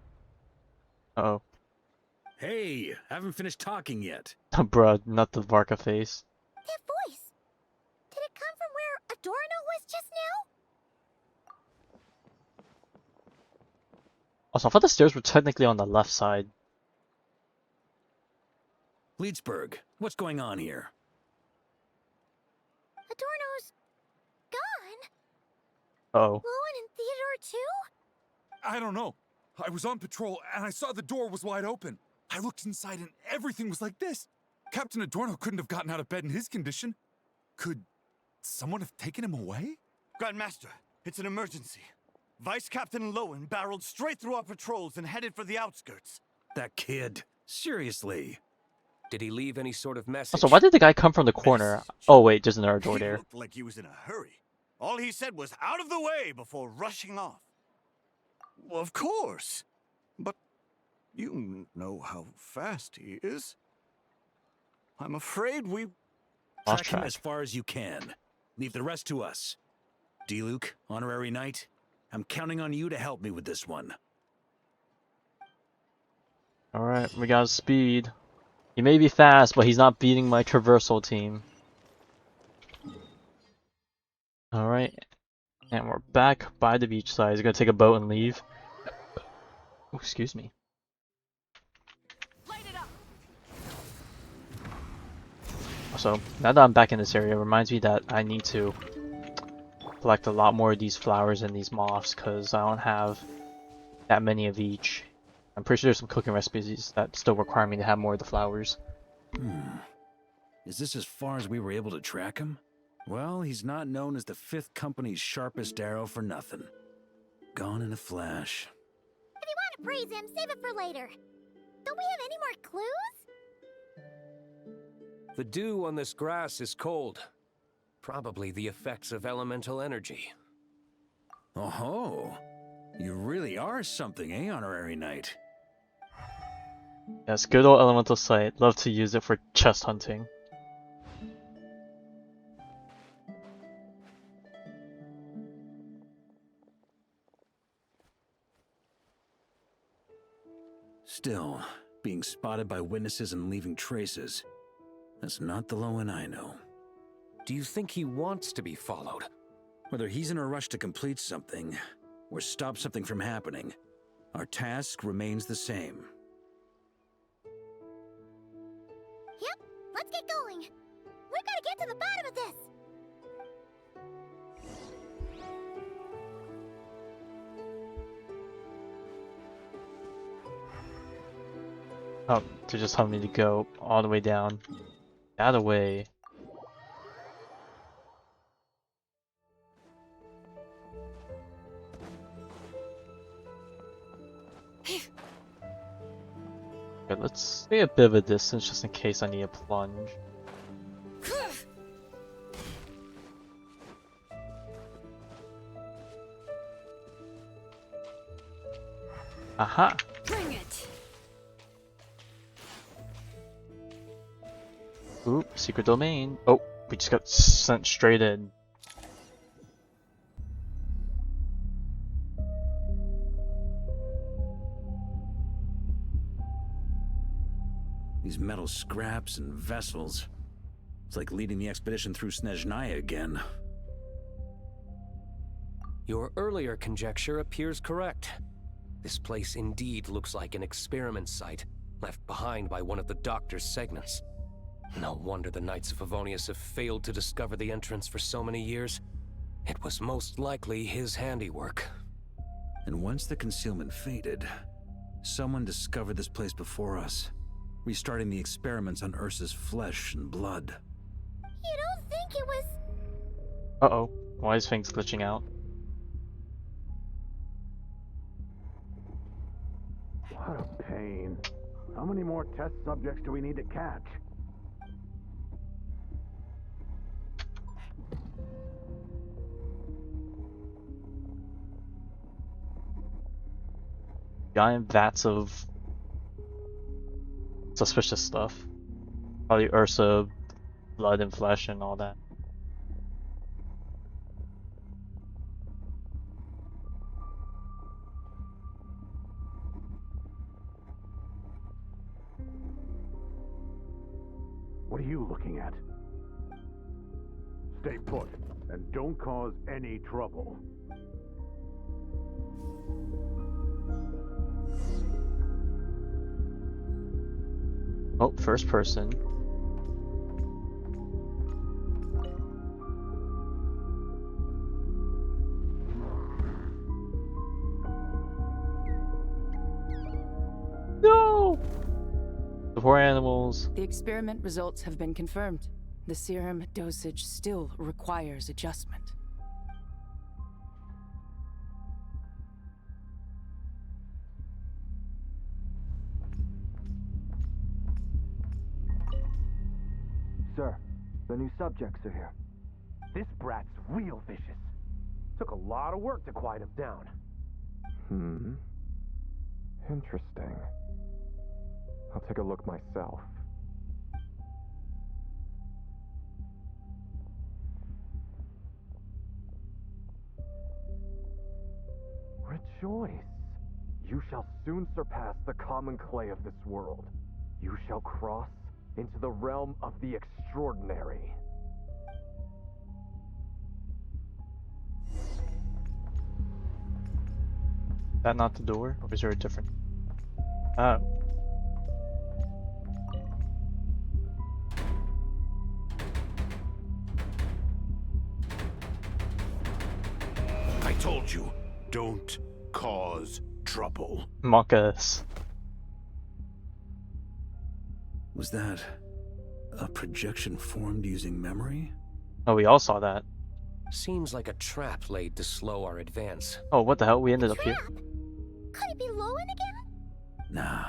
Uh-oh. Hey, haven't finished talking yet. Bruh, not the Varka face. That voice! Did it come from where Adorno was just now? Also, I thought the stairs were technically on the left side. Leedsburg, what's going on here? Adorno's gone. Oh. Lowen and Theodore too? I don't know. I was on patrol and I saw the door was wide open. I looked inside and everything was like this. Captain Adorno couldn't have gotten out of bed in his condition. Could someone have taken him away? Grandmaster, it's an emergency. Vice Captain Lohen barreled straight through our patrols and headed for the outskirts. That kid. Seriously. Did he leave any sort of message? Also, why did the guy come from the corner? Oh wait, there's another door He there. looked like he was in a hurry. All he said was out of the way before rushing off. Well, of course. But you know how fast he is. I'm afraid we... Track him as far as you can. Leave the rest to us. D-Luke, honorary knight, I'm counting on you to help me with this one. Alright, we got speed. He may be fast, but he's not beating my traversal team. Alright. And we're back by the beach side. He's gonna take a boat and leave. Oh, excuse me. So, now that I'm back in this area, it reminds me that I need to collect a lot more of these flowers and these moths, because I don't have that many of each. I'm pretty sure there's some cooking recipes that still require me to have more of the flowers. Is this as far as we were able to track him? Well, he's not known as the 5th Company's sharpest arrow for nothing. Gone in a flash. If you want to praise him, save it for later. Don't we have any more clues? The dew on this grass is cold. Probably the effects of elemental energy. Oh-ho! You really are something, eh, honorary knight? Yes, good old elemental sight. Love to use it for chest hunting. Still, being spotted by witnesses and leaving traces. That's not the Lohen I know. Do you think he wants to be followed? Whether he's in a rush to complete something, or stop something from happening, our task remains the same. Yep, let's get going. We've got to get to the bottom of this. Oh, they're just telling me to go all the way down. That away. Okay, let's stay a bit of a distance just in case I need a plunge. Aha! Bring it. Oop, secret domain. Oh, we just got sent straight in. These metal scraps and vessels. It's like leading the expedition through Snezhnaya again. Your earlier conjecture appears correct. This place indeed looks like an experiment site, left behind by one of the Doctor's segments. No wonder the Knights of Favonius have failed to discover the entrance for so many years. It was most likely his handiwork. And once the concealment faded, someone discovered this place before us, restarting the experiments on Ursa's flesh and blood. You don't think it was... Uh-oh. Why is things glitching out? What a pain. How many more test subjects do we need to catch? Giant vats of suspicious stuff. Probably Ursa, blood and flesh and all that. What are you looking at? Stay put, and don't cause any trouble. Oh, first person. No! The poor animals. The experiment results have been confirmed. The serum dosage still requires adjustment. Sir, the new subjects are here. This brat's real vicious. Took a lot of work to quiet him down. Interesting. I'll take a look myself. Rejoice! You shall soon surpass the common clay of this world. You shall cross into the realm of the extraordinary. That not the door? Or is there a different? Oh. I told you, don't cause trouble. Monkas. Was that a projection formed using memory? Oh, we all saw that. Seems like a trap laid to slow our advance. Oh, what the hell? We ended up here. Could it be Lohen again? Nah.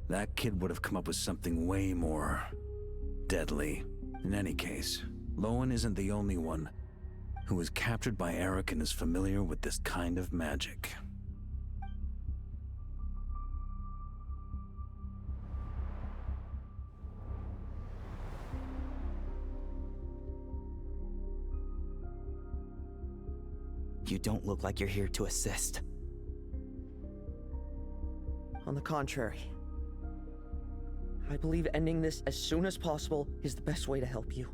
That kid would have come up with something way more deadly. In any case, Lohen isn't the only one who was captured by Eric and is familiar with this kind of magic. You don't look like you're here to assist. On the contrary, I believe ending this as soon as possible is the best way to help you.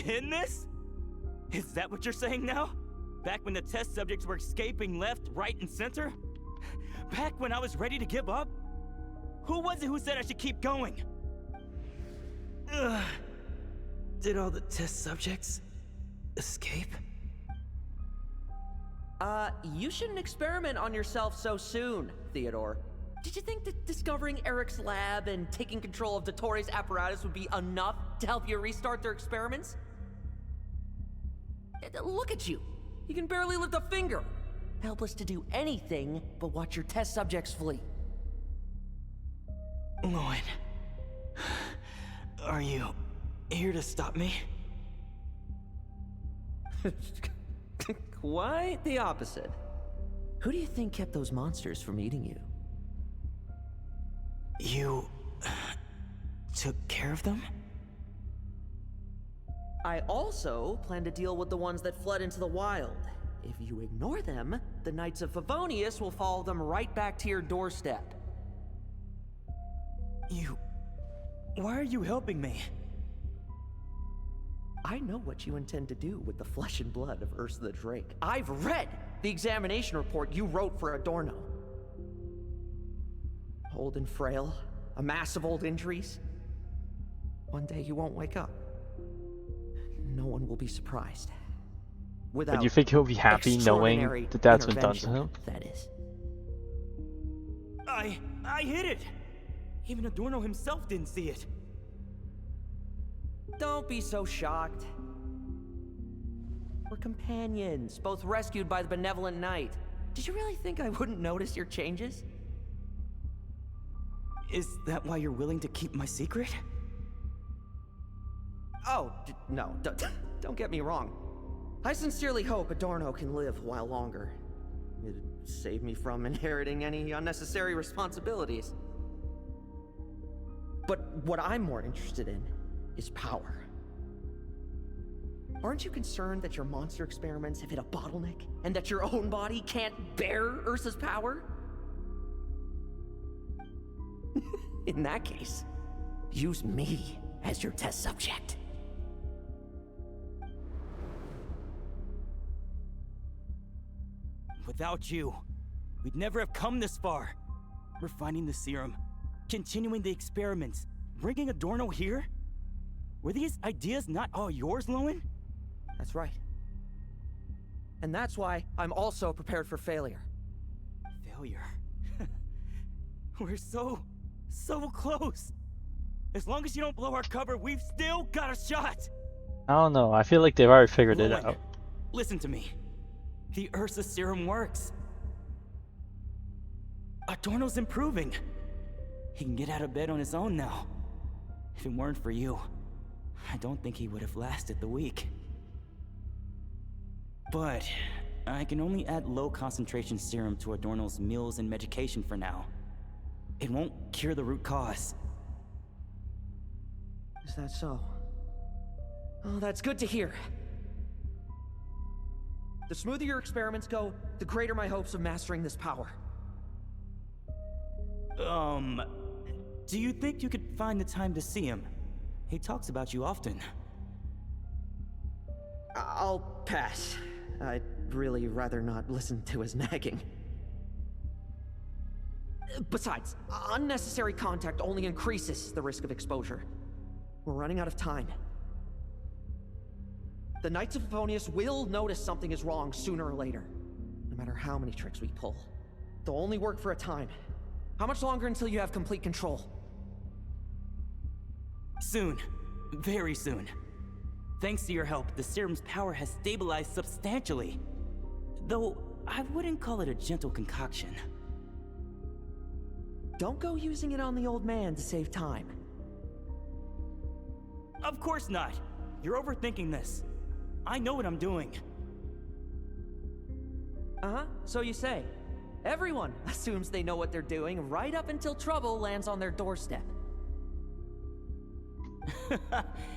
In this? Is that what you're saying now? Back when the test subjects were escaping left, right, and center? Back when I was ready to give up? Who was it who said I should keep going? Ugh. Did all the test subjects escape? You shouldn't experiment on yourself so soon, Theodore. Did you think that discovering Eric's lab and taking control of Dottores' apparatus would be enough to help you restart their experiments? Look at you. You can barely lift a finger. Helpless to do anything but watch your test subjects flee. Lohen, are you here to stop me? Quite the opposite. Who do you think kept those monsters from eating you? You took care of them? I also plan to deal with the ones that fled into the wild. If you ignore them, the Knights of Favonius will follow them right back to your doorstep. Why are you helping me? I know what you intend to do with the flesh and blood of Ursa the Drake. I've read the examination report you wrote for Adorno. Old and frail, a mass of old injuries. One day you won't wake up. No one will be surprised. Without But you think he'll be happy knowing that that's been done to him? That is. I hit it! Even Adorno himself didn't see it. Don't be so shocked. We're companions, both rescued by the benevolent knight. Did you really think I wouldn't notice your changes? Is that why you're willing to keep my secret? Oh, no, don't get me wrong. I sincerely hope Adorno can live a while longer. It'd save me from inheriting any unnecessary responsibilities. But what I'm more interested in is power. Aren't you concerned that your monster experiments have hit a bottleneck and that your own body can't bear Ursa's power? In that case, use me as your test subject. Without you, we'd never have come this far. We're finding the serum, continuing the experiments, bringing Adorno here? Were these ideas not all yours, Lohen? That's right. And that's why I'm also prepared for failure. Failure? We're so close. As long as you don't blow our cover, we've still got a shot. I don't know. I feel like they've already figured it Lohen, out. listen to me. The Ursa serum works. Adorno's improving. He can get out of bed on his own now. If it weren't for you, I don't think he would have lasted the week. But I can only add low concentration serum to Adorno's meals and medication for now. It won't cure the root cause. Is that so? Oh, that's good to hear. The smoother your experiments go, the greater my hopes of mastering this power. Do you think you could find the time to see him? He talks about you often. I'll pass. I'd really rather not listen to his nagging. Besides, unnecessary contact only increases the risk of exposure. We're running out of time. The Knights of Favonius will notice something is wrong sooner or later, no matter how many tricks we pull. They'll only work for a time. How much longer until you have complete control? Soon. Very soon. Thanks to your help, the serum's power has stabilized substantially. Though, I wouldn't call it a gentle concoction. Don't go using it on the old man to save time. Of course not. You're overthinking this. I know what I'm doing. Uh-huh, so you say. Everyone assumes they know what they're doing right up until trouble lands on their doorstep.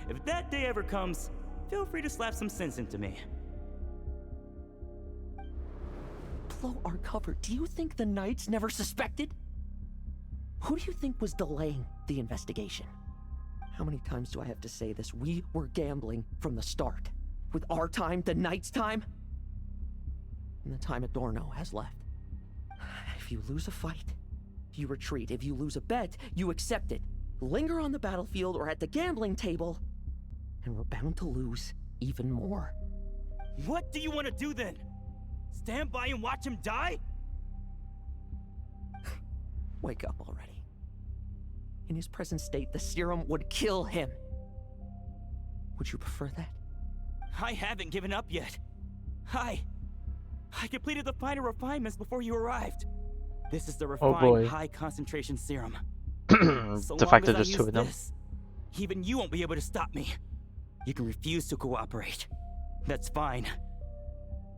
If that day ever comes, feel free to slap some sense into me. Blow our cover. Do you think the Knights never suspected? Who do you think was delaying the investigation? How many times do I have to say this? We were gambling from the start. With our time, the Knights' time, and the time Adorno has left. If you lose a fight, you retreat. If you lose a bet, you accept it. Linger on the battlefield or at the gambling table, and we're bound to lose even more. What do you want to do then? Stand by and watch him die? Wake up already. In his present state, the serum would kill him. Would you prefer that? I haven't given up yet. I completed the final refinements before you arrived. This is the refined high concentration serum. So The long fact as that I there's two use of them. this, even you won't be able to stop me. You can refuse to cooperate. That's fine.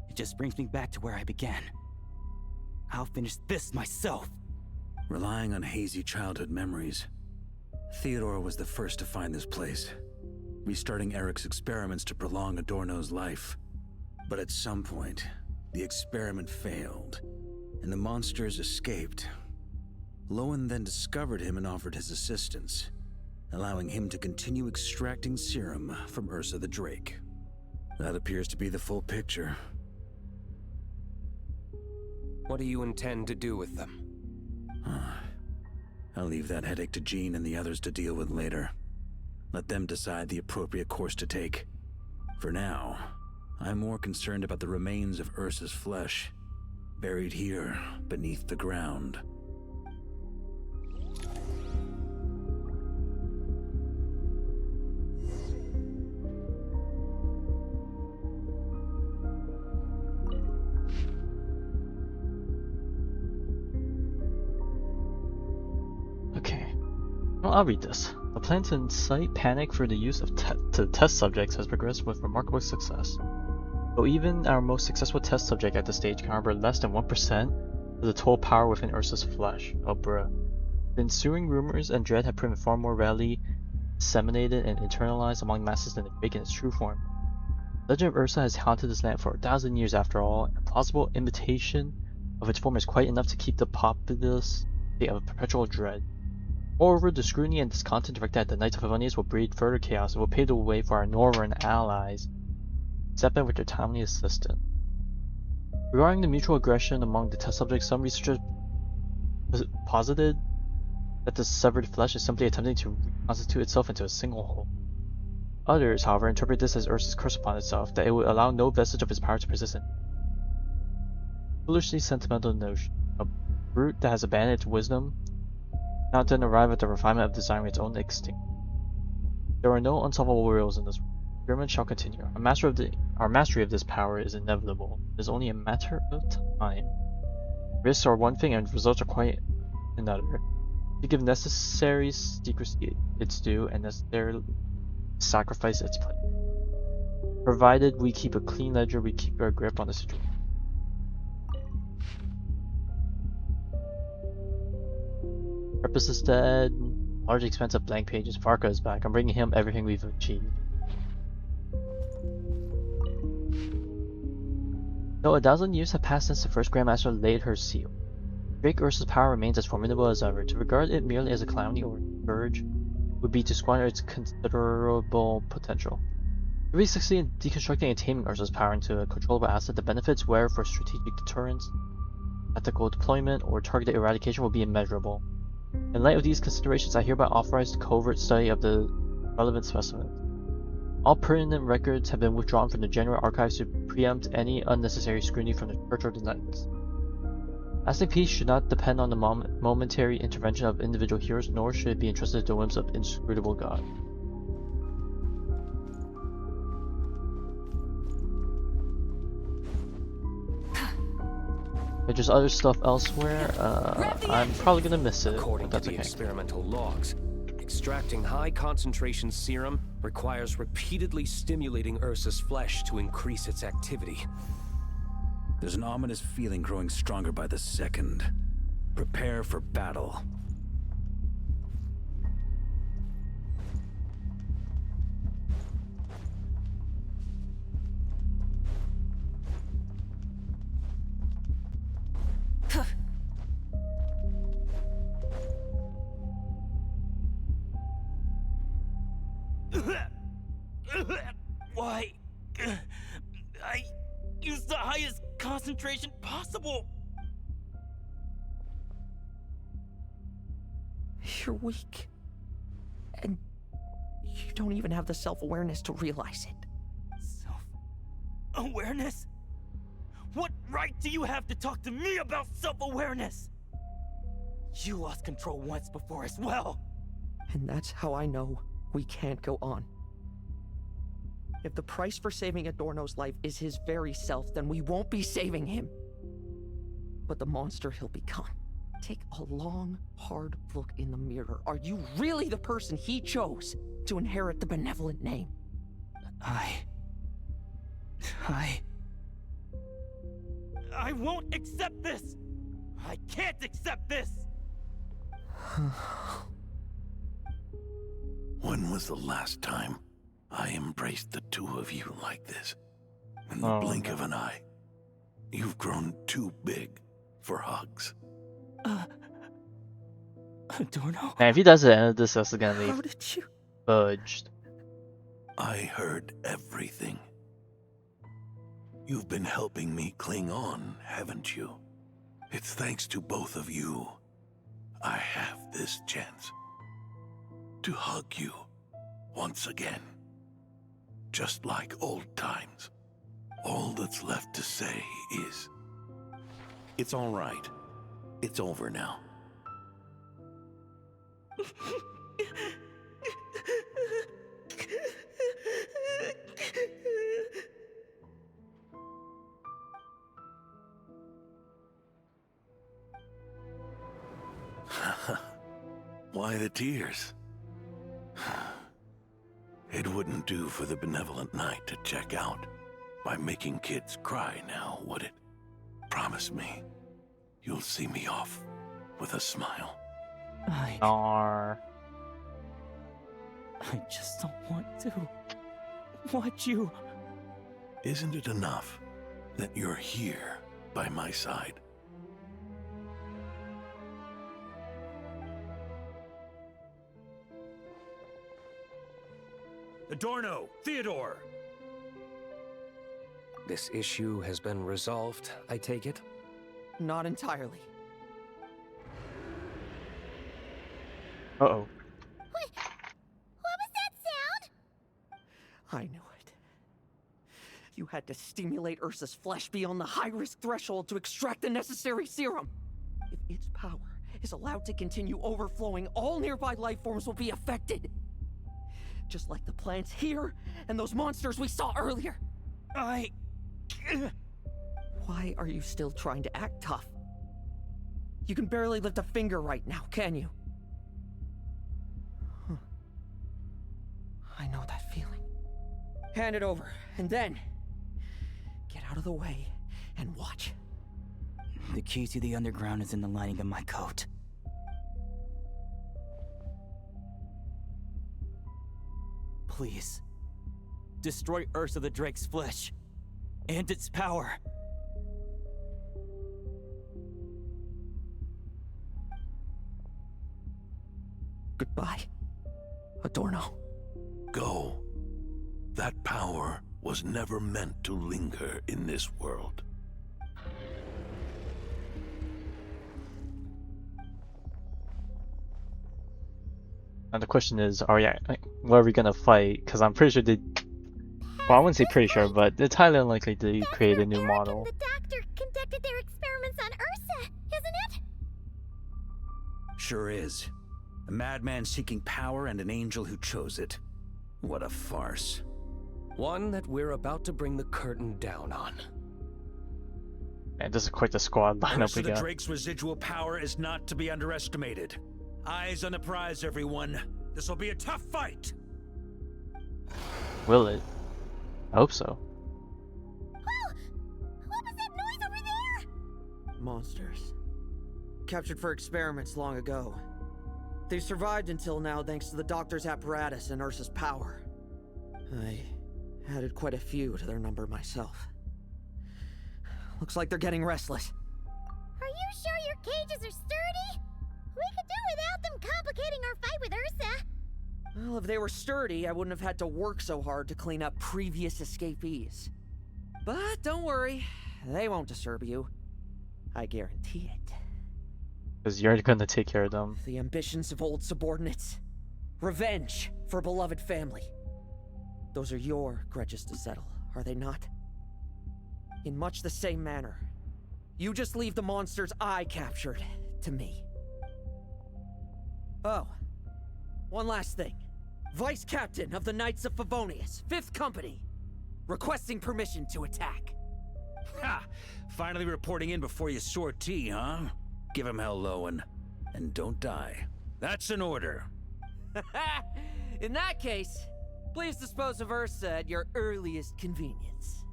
It just brings me back to where I began. I'll finish this myself. Relying on hazy childhood memories, Theodore was the first to find this place, restarting Eric's experiments to prolong Adorno's life. But at some point, the experiment failed, and the monsters escaped. Lohen then discovered him and offered his assistance, allowing him to continue extracting serum from Ursa the Drake. That appears to be the full picture. What do you intend to do with them? I'll leave that headache to Jean and the others to deal with later. Let them decide the appropriate course to take. For now, I'm more concerned about the remains of Ursa's flesh, buried here beneath the ground. Okay. Well, I'll read this. The plan to incite panic for the use of to test subjects has progressed with remarkable success. Though even our most successful test subject at this stage can harbor less than 1% of the total power within Ursa's flesh. Oh bruh. The ensuing rumors and dread have proven far more readily disseminated and internalized among masses than the Drake in its true form. The legend of Ursa has haunted this land for 1,000 years after all, and a plausible imitation of its form is quite enough to keep the populace state of perpetual dread. Moreover, the scrutiny and discontent directed at the Knights of Favonius will breed further chaos and will pave the way for our Northern allies, step in with their timely assistance. Regarding the mutual aggression among the test subjects, some researchers posited that the severed flesh is simply attempting to reconstitute itself into a single whole. Others, however, interpret this as Ursa's curse upon itself, that it would allow no vestige of its power to persist in. Foolishly sentimental notion. A brute that has abandoned its wisdom, now didn't arrive at the refinement of desiring its own extinction. There are no unsolvable riddles in this world. Experiment shall continue. Our mastery of this power is inevitable. It is only a matter of time. Risks are one thing and results are quite another. To give necessary secrecy its due and necessarily sacrifice its place. Provided we keep a clean ledger, we keep our grip on the situation. Purpose is dead. Large expense of blank pages. Varka is back. I'm bringing him everything we've achieved. Though a dozen years have passed since the first Grandmaster laid her seal, Drake Ursa's power remains as formidable as ever. To regard it merely as a calamity or scourge would be to squander its considerable potential. If we succeed in deconstructing and taming Ursa's power into a controllable asset, the benefits, whether for strategic deterrence, tactical deployment, or targeted eradication, will be immeasurable. In light of these considerations, I hereby authorize the covert study of the relevant specimens. All pertinent records have been withdrawn from the general archives to preempt any unnecessary scrutiny from the Church of the Knights. Lasting peace should not depend on the momentary intervention of individual heroes, nor should it be entrusted to the whims of inscrutable God. There's other stuff elsewhere. I'm probably gonna miss it. According but that's to the okay. experimental logs, extracting high concentration serum requires repeatedly stimulating Ursa's flesh to increase its activity. There's an ominous feeling growing stronger by the second. Prepare for battle. Why? I used the highest concentration possible. You're weak. And you don't even have the self-awareness to realize it. Self-awareness? What right do you have to talk to me about self-awareness? You lost control once before as well. And that's how I know we can't go on. If the price for saving Adorno's life is his very self, then we won't be saving him. But the monster he'll become. Take a long, hard look in the mirror. Are you really the person he chose to inherit the benevolent name? I won't accept this! I can't accept this! When was the last time I embraced the two of you like this? In the blink of an eye. You've grown too big for hugs. Adorno? Man, if he does it at the end of this, that's gonna be How did you... fudged. I heard everything. You've been helping me cling on, haven't you? It's thanks to both of you I have this chance to hug you once again. Just like old times. All that's left to say is, it's all right. It's over now. Why the tears? It wouldn't do for the benevolent knight to check out by making kids cry now, would it? Promise me, you'll see me off with a smile. I just don't want to watch you. Isn't it enough that you're here by my side? Adorno! Theodore! This issue has been resolved, I take it? Not entirely. Uh-oh. What was that sound? I knew it. You had to stimulate Ursa's flesh beyond the high-risk threshold to extract the necessary serum. If its power is allowed to continue overflowing, all nearby life forms will be affected. Just like the plants here and those monsters we saw earlier. Why are you still trying to act tough? You can barely lift a finger right now, can you? Huh. I know that feeling. Hand it over, and then get out of the way and watch. The key to the underground is in the lining of my coat. Please, destroy Ursa the Drake's flesh and its power. Goodbye, Adorno. Go. That power was never meant to linger in this world. And the question is, what are we gonna fight? Because I'm pretty sure they... Well, I wouldn't say pretty sure, but it's highly unlikely to create a new model. The doctor conducted their experiments on Ursa, isn't it? Sure is. A madman seeking power and an angel who chose it. What a farce. One that we're about to bring the curtain down on. Man, this is quite the squad lineup Ursa we the got. Drake's residual power is not to be underestimated. Eyes on the prize, everyone. This will be a tough fight. Will it? I hope so. Oh! What was that noise over there? Monsters. Captured for experiments long ago. They've survived until now thanks to the doctor's apparatus and Ursa's power. I added quite a few to their number myself. Looks like they're getting restless. Are you sure your cages are sturdy? We could do without them complicating our fight with Ursa. Well, if they were sturdy, I wouldn't have had to work so hard to clean up previous escapees. But don't worry, they won't disturb you. I guarantee it. Because you're gonna take care of them. The ambitions of old subordinates. Revenge for beloved family. Those are your grudges to settle, are they not? In much the same manner, you just leave the monsters I captured to me. Oh, one last thing. Vice Captain of the Knights of Favonius, 5th Company, requesting permission to attack. Ha! Finally reporting in before you sortie, huh? Give him hell, Lohen. And don't die. That's an order. In that case, please dispose of Ursa at your earliest convenience.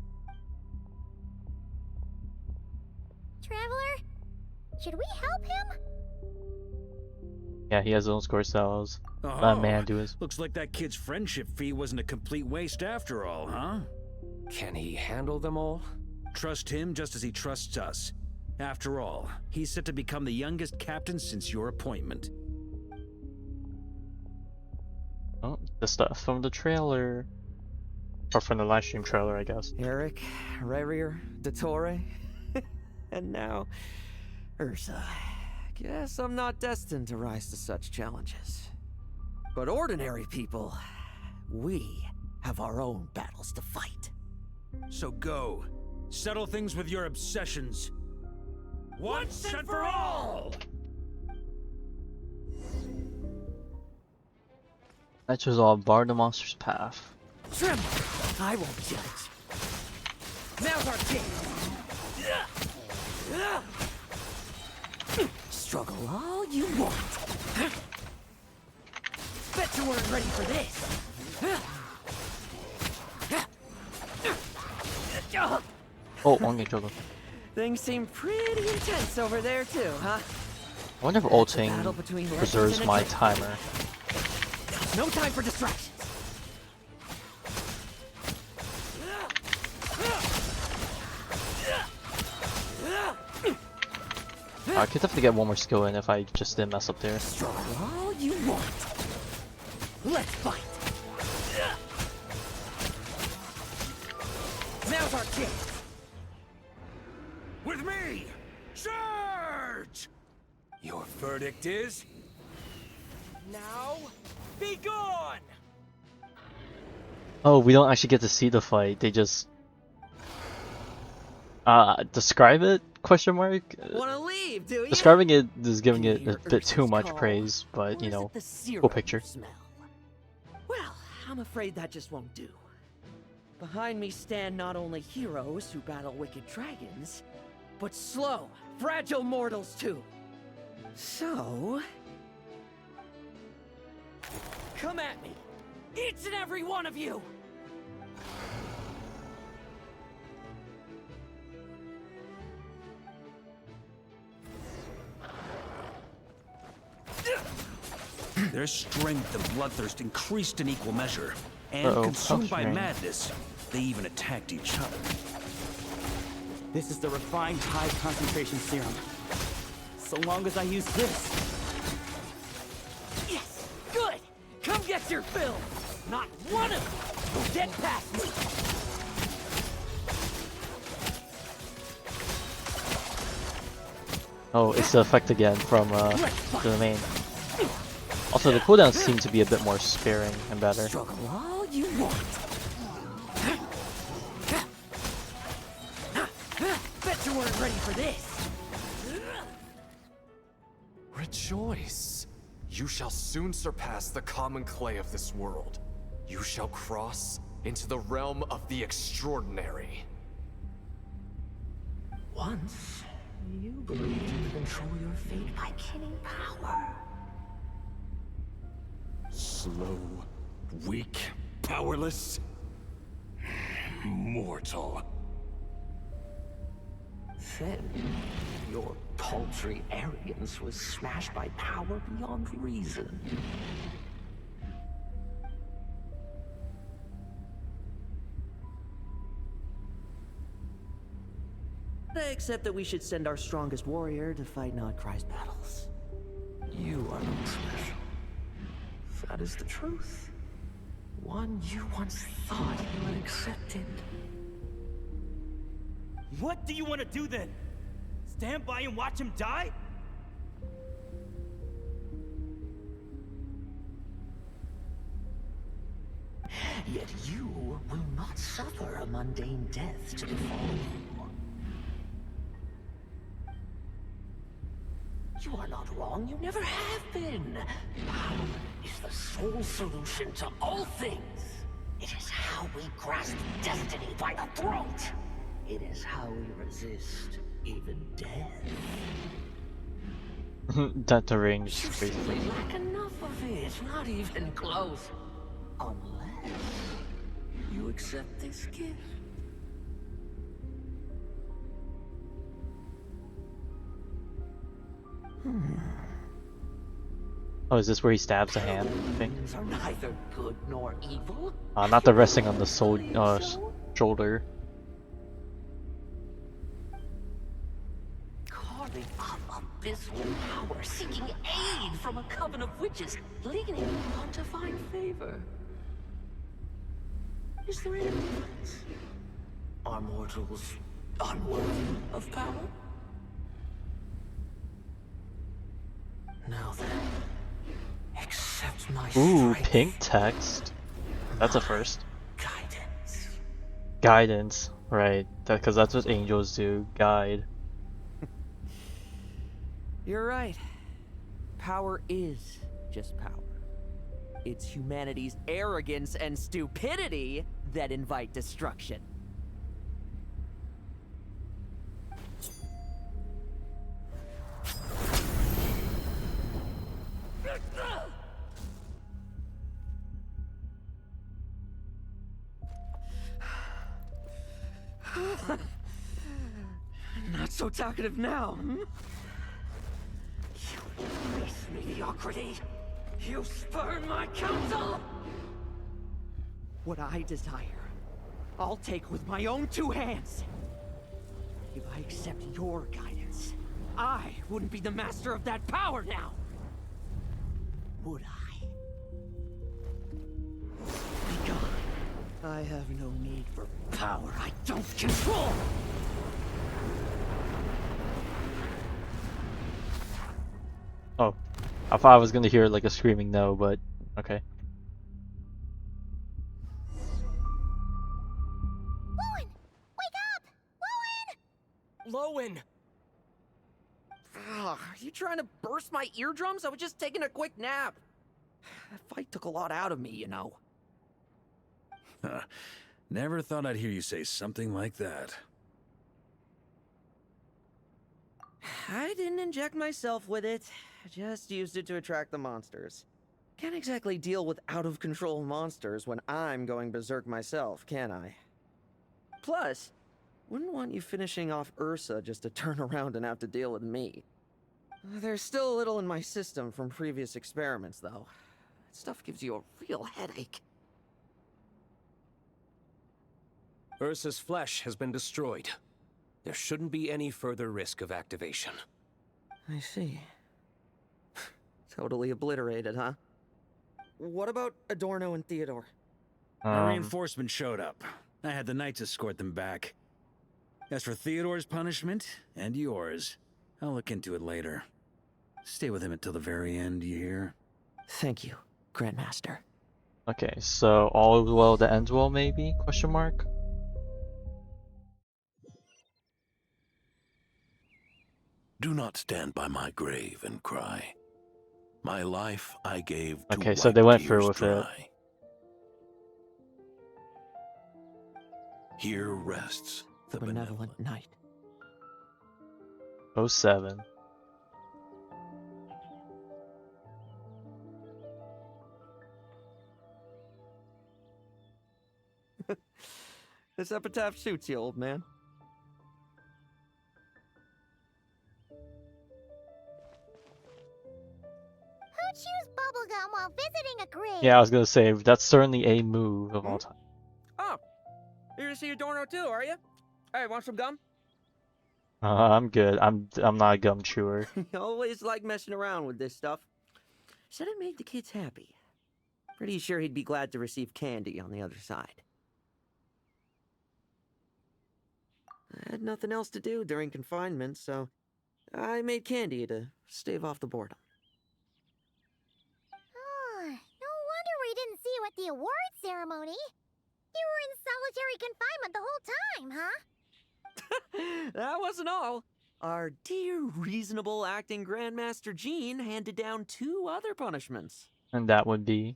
Traveler, should we help him? Yeah, he has his own score cells. Oh, Let a man do his. Looks like that kid's friendship fee wasn't a complete waste after all, huh? Can he handle them all? Trust him just as he trusts us. After all, he's set to become the youngest captain since your appointment. Oh, the stuff from the trailer. Or from the live stream trailer, I guess. Eric, Rerir, Dottore, and now Ursa. Guess I'm not destined to rise to such challenges. But ordinary people, we have our own battles to fight. So go. Settle things with your obsessions. Once and for all! That was all bar the monster's path. Tremble! I won't judge. Now's our chance! Struggle all you want. Bet you weren't ready for this. Oh, one game juggle. Things seem pretty intense over there too, huh? I wonder if ulting preserves my timer. No time for distractions. I could definitely get one more skill in if I just didn't mess up there. Struggle all you want. Let's fight. Now's our chance. With me! Charge! Your verdict is... Now, be gone! Oh, we don't actually get to see the fight. They just describe it? Question mark. Wanna leave, do you? Describing it is giving Can you it a hear bit too Ursa's much call? praise, but Or you is know, it the cool serum picture. you smell? Well, I'm afraid that just won't do. Behind me stand not only heroes who battle wicked dragons, but slow, fragile mortals too. So... come at me! Each and every one of you! Their strength and bloodthirst increased in equal measure, and Uh-oh, consumed by Outstream. madness, they even attacked each other. This is the refined high concentration serum. So long as I use this. Yes! Good! Come get your fill! Not one of you will get past me! Oh, it's the effect again from the main. Also, the cooldowns seem to be a bit more sparing and better. Struggle all you want. Bet you weren't ready for this. Rejoice! You shall soon surpass the common clay of this world. You shall cross into the realm of the extraordinary. Once, you believed you could control your fate by killing power. Slow, weak, powerless, mortal. Then, your paltry arrogance was smashed by power beyond reason. Except that we should send our strongest warrior to fight Nodcry's battles. You are not special. That is the truth. One you once thought you had accepted. What do you want to do then? Stand by and watch him die? Yet you will not suffer a mundane death to befall you. You are not wrong, you never have been. Power is the sole solution to all things. It is how we grasp destiny by the throat. It is how we resist even death. That the range You is simply crazy. lack enough of it, not even close. Unless you accept this gift. Oh, is this where he stabs the hand? I think. Humans are neither good nor evil. Not the resting on the shoulder. Carving up abysmal power, seeking aid from a coven of witches, leaning on to find favor. Is there any difference? Are mortals unworthy of power? Now then, accept my Ooh, strength. pink text. That's a first. Guidance. Guidance, right? Because that's what angels do. Guide. You're right. Power is just power. It's humanity's arrogance and stupidity that invite destruction. Not so talkative now, hmm? You base mediocrity. You spurn my counsel. What I desire, I'll take with my own two hands. If I accept your guidance, I wouldn't be the master of that power now. Would I? Be gone. I have no need for power I don't control. Oh, I thought I was gonna hear like a screaming no, but okay. Lohen! Wake up! Lowen! Ugh, are you trying to burst my eardrums? I was just taking a quick nap. That fight took a lot out of me, you know. Never thought I'd hear you say something like that. I didn't inject myself with it. I just used it to attract the monsters. Can't exactly deal with out-of-control monsters when I'm going berserk myself, can I? Plus, wouldn't want you finishing off Ursa just to turn around and have to deal with me. There's still a little in my system from previous experiments, though. That stuff gives you a real headache. Ursa's flesh has been destroyed. There shouldn't be any further risk of activation. I see. Totally obliterated, huh? What about Adorno and Theodore? Our reinforcements showed up. I had the knights escort them back. As for Theodore's punishment, and yours, I'll look into it later. Stay with him until the very end, you hear? Thank you, Grandmaster. Okay, so all is well that ends well, maybe? Question mark. Do not stand by my grave and cry. My life I gave to Okay, so wipe they went tears through with it. dry. Here rests the benevolent knight. 07. This epitaph suits you, old man. Who chews bubblegum while visiting a grave? Yeah, I was gonna say that's certainly a move of all time. Oh, you're to see Adorno too, are you? Hey, want some gum? I'm good. I'm not a gum chewer. You always like messing around with this stuff. Said it made the kids happy. Pretty sure he'd be glad to receive candy on the other side. I had nothing else to do during confinement, so I made candy to stave off the boredom. Oh, no wonder we didn't see you at the award ceremony. You were in solitary confinement the whole time, huh? That wasn't all. Our dear, reasonable acting Grandmaster Jean handed down 2 other punishments. And that would be...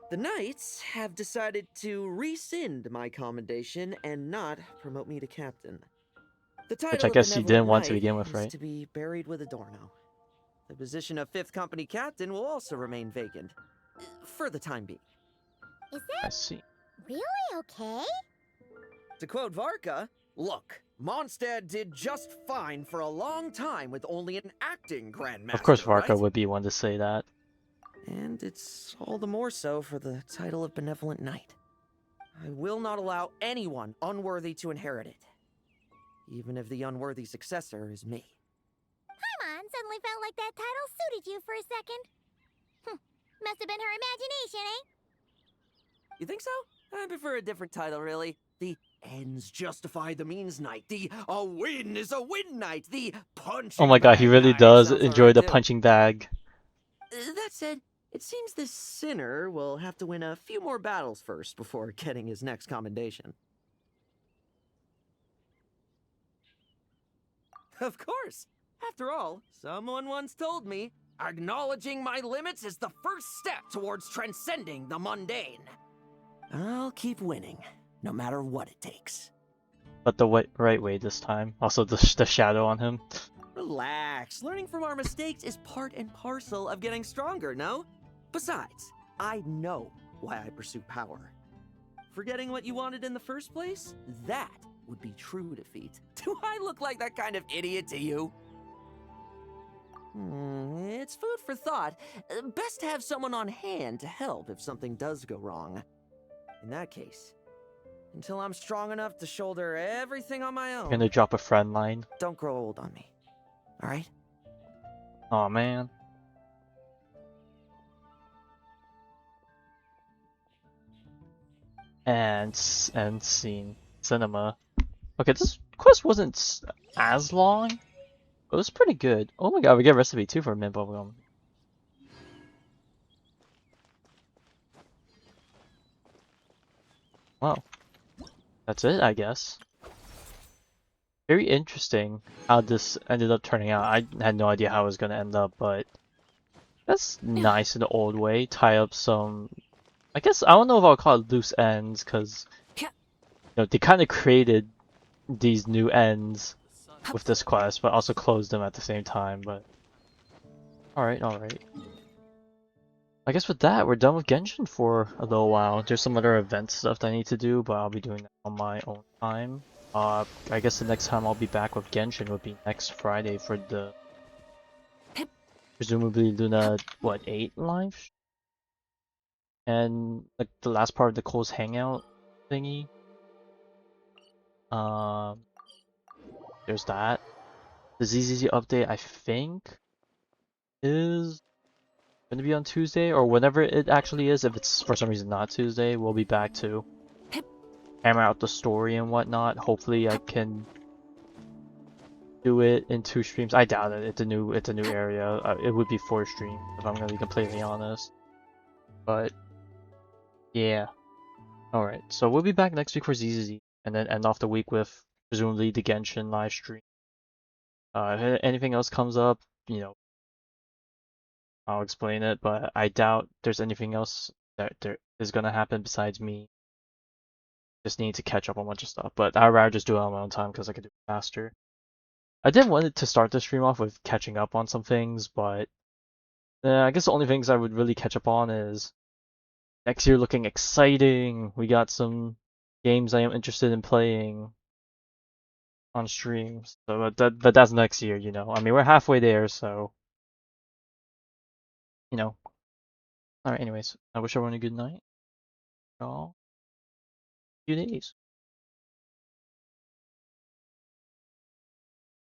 The Knights have decided to rescind my commendation and not promote me to captain. The title Which I of guess you Benevolent didn't want to Knight begin with, is right? to be buried with Adorno. The position of 5th Company captain will also remain vacant. For the time being. Is I that see. really okay? To quote Varka, look, Mondstadt did just fine for a long time with only an acting Grandmaster, Of course, Varka right? would be one to say that. And it's all the more so for the title of Benevolent Knight. I will not allow anyone unworthy to inherit it. Even if the unworthy successor is me. Paimon suddenly felt like that title suited you for a second. Must have been her imagination, eh? You think so? I prefer a different title, really. The ends justify the means knight. The a win is a win knight. The punching Oh my god, he bag really knight does sounds enjoy alright, the too. punching bag. That said, it seems this sinner will have to win a few more battles first before getting his next commendation. Of course. After all, someone once told me, acknowledging my limits is the first step towards transcending the mundane. I'll keep winning, no matter what it takes. But the right way this time. Also, the shadow on him. Relax. Learning from our mistakes is part and parcel of getting stronger, no? Besides, I know why I pursue power. Forgetting what you wanted in the first place? That would be true defeat. Do I look like that kind of idiot to you? It's food for thought. Best to have someone on hand to help if something does go wrong. In that case, until I'm strong enough to shoulder everything on my own, Gonna drop a friend line. don't grow old on me. Alright? Aw, man. And scene. Cinema. Okay, this quest wasn't as long. It was pretty good. Oh my god, we get recipe too for mint bubblegum. Well, that's it, I guess. Very interesting how this ended up turning out. I had no idea how it was gonna end up, but that's nice in the old way. Tie up some, I guess, I don't know if I'll call it loose ends, because they kind of created these new ends with this quest, but also closed them at the same time. But alright. I guess with that, we're done with Genshin for a little while. There's some other event stuff that I need to do, but I'll be doing that on my own time. I guess the next time I'll be back with Genshin would be next Friday for the presumably Luna 8 live, and like the last part of Nicole's hangout thingy. Um, there's that. The ZZZ update I think is gonna be on Tuesday or whenever it actually is. If it's for some reason not Tuesday, we'll be back to hammer out the story and whatnot. Hopefully I can do it in 2 streams. I doubt it. It's a new area. It would be 4 streams if I'm gonna be completely honest. But yeah. Alright, so we'll be back next week for ZZZ and then end off the week with presumably the Genshin live stream. If anything else comes up, I'll explain it, but I doubt there's anything else that there is gonna happen besides me just need to catch up on a bunch of stuff. But I'd rather just do it on my own time because I could do it faster. I did want it to start the stream off with catching up on some things, but I guess the only things I would really catch up on is next year looking exciting. We got some games I am interested in playing on streams. So but that's next year, I mean, we're halfway there, so Alright, anyways, I wish everyone a good night. Y'all. Few days.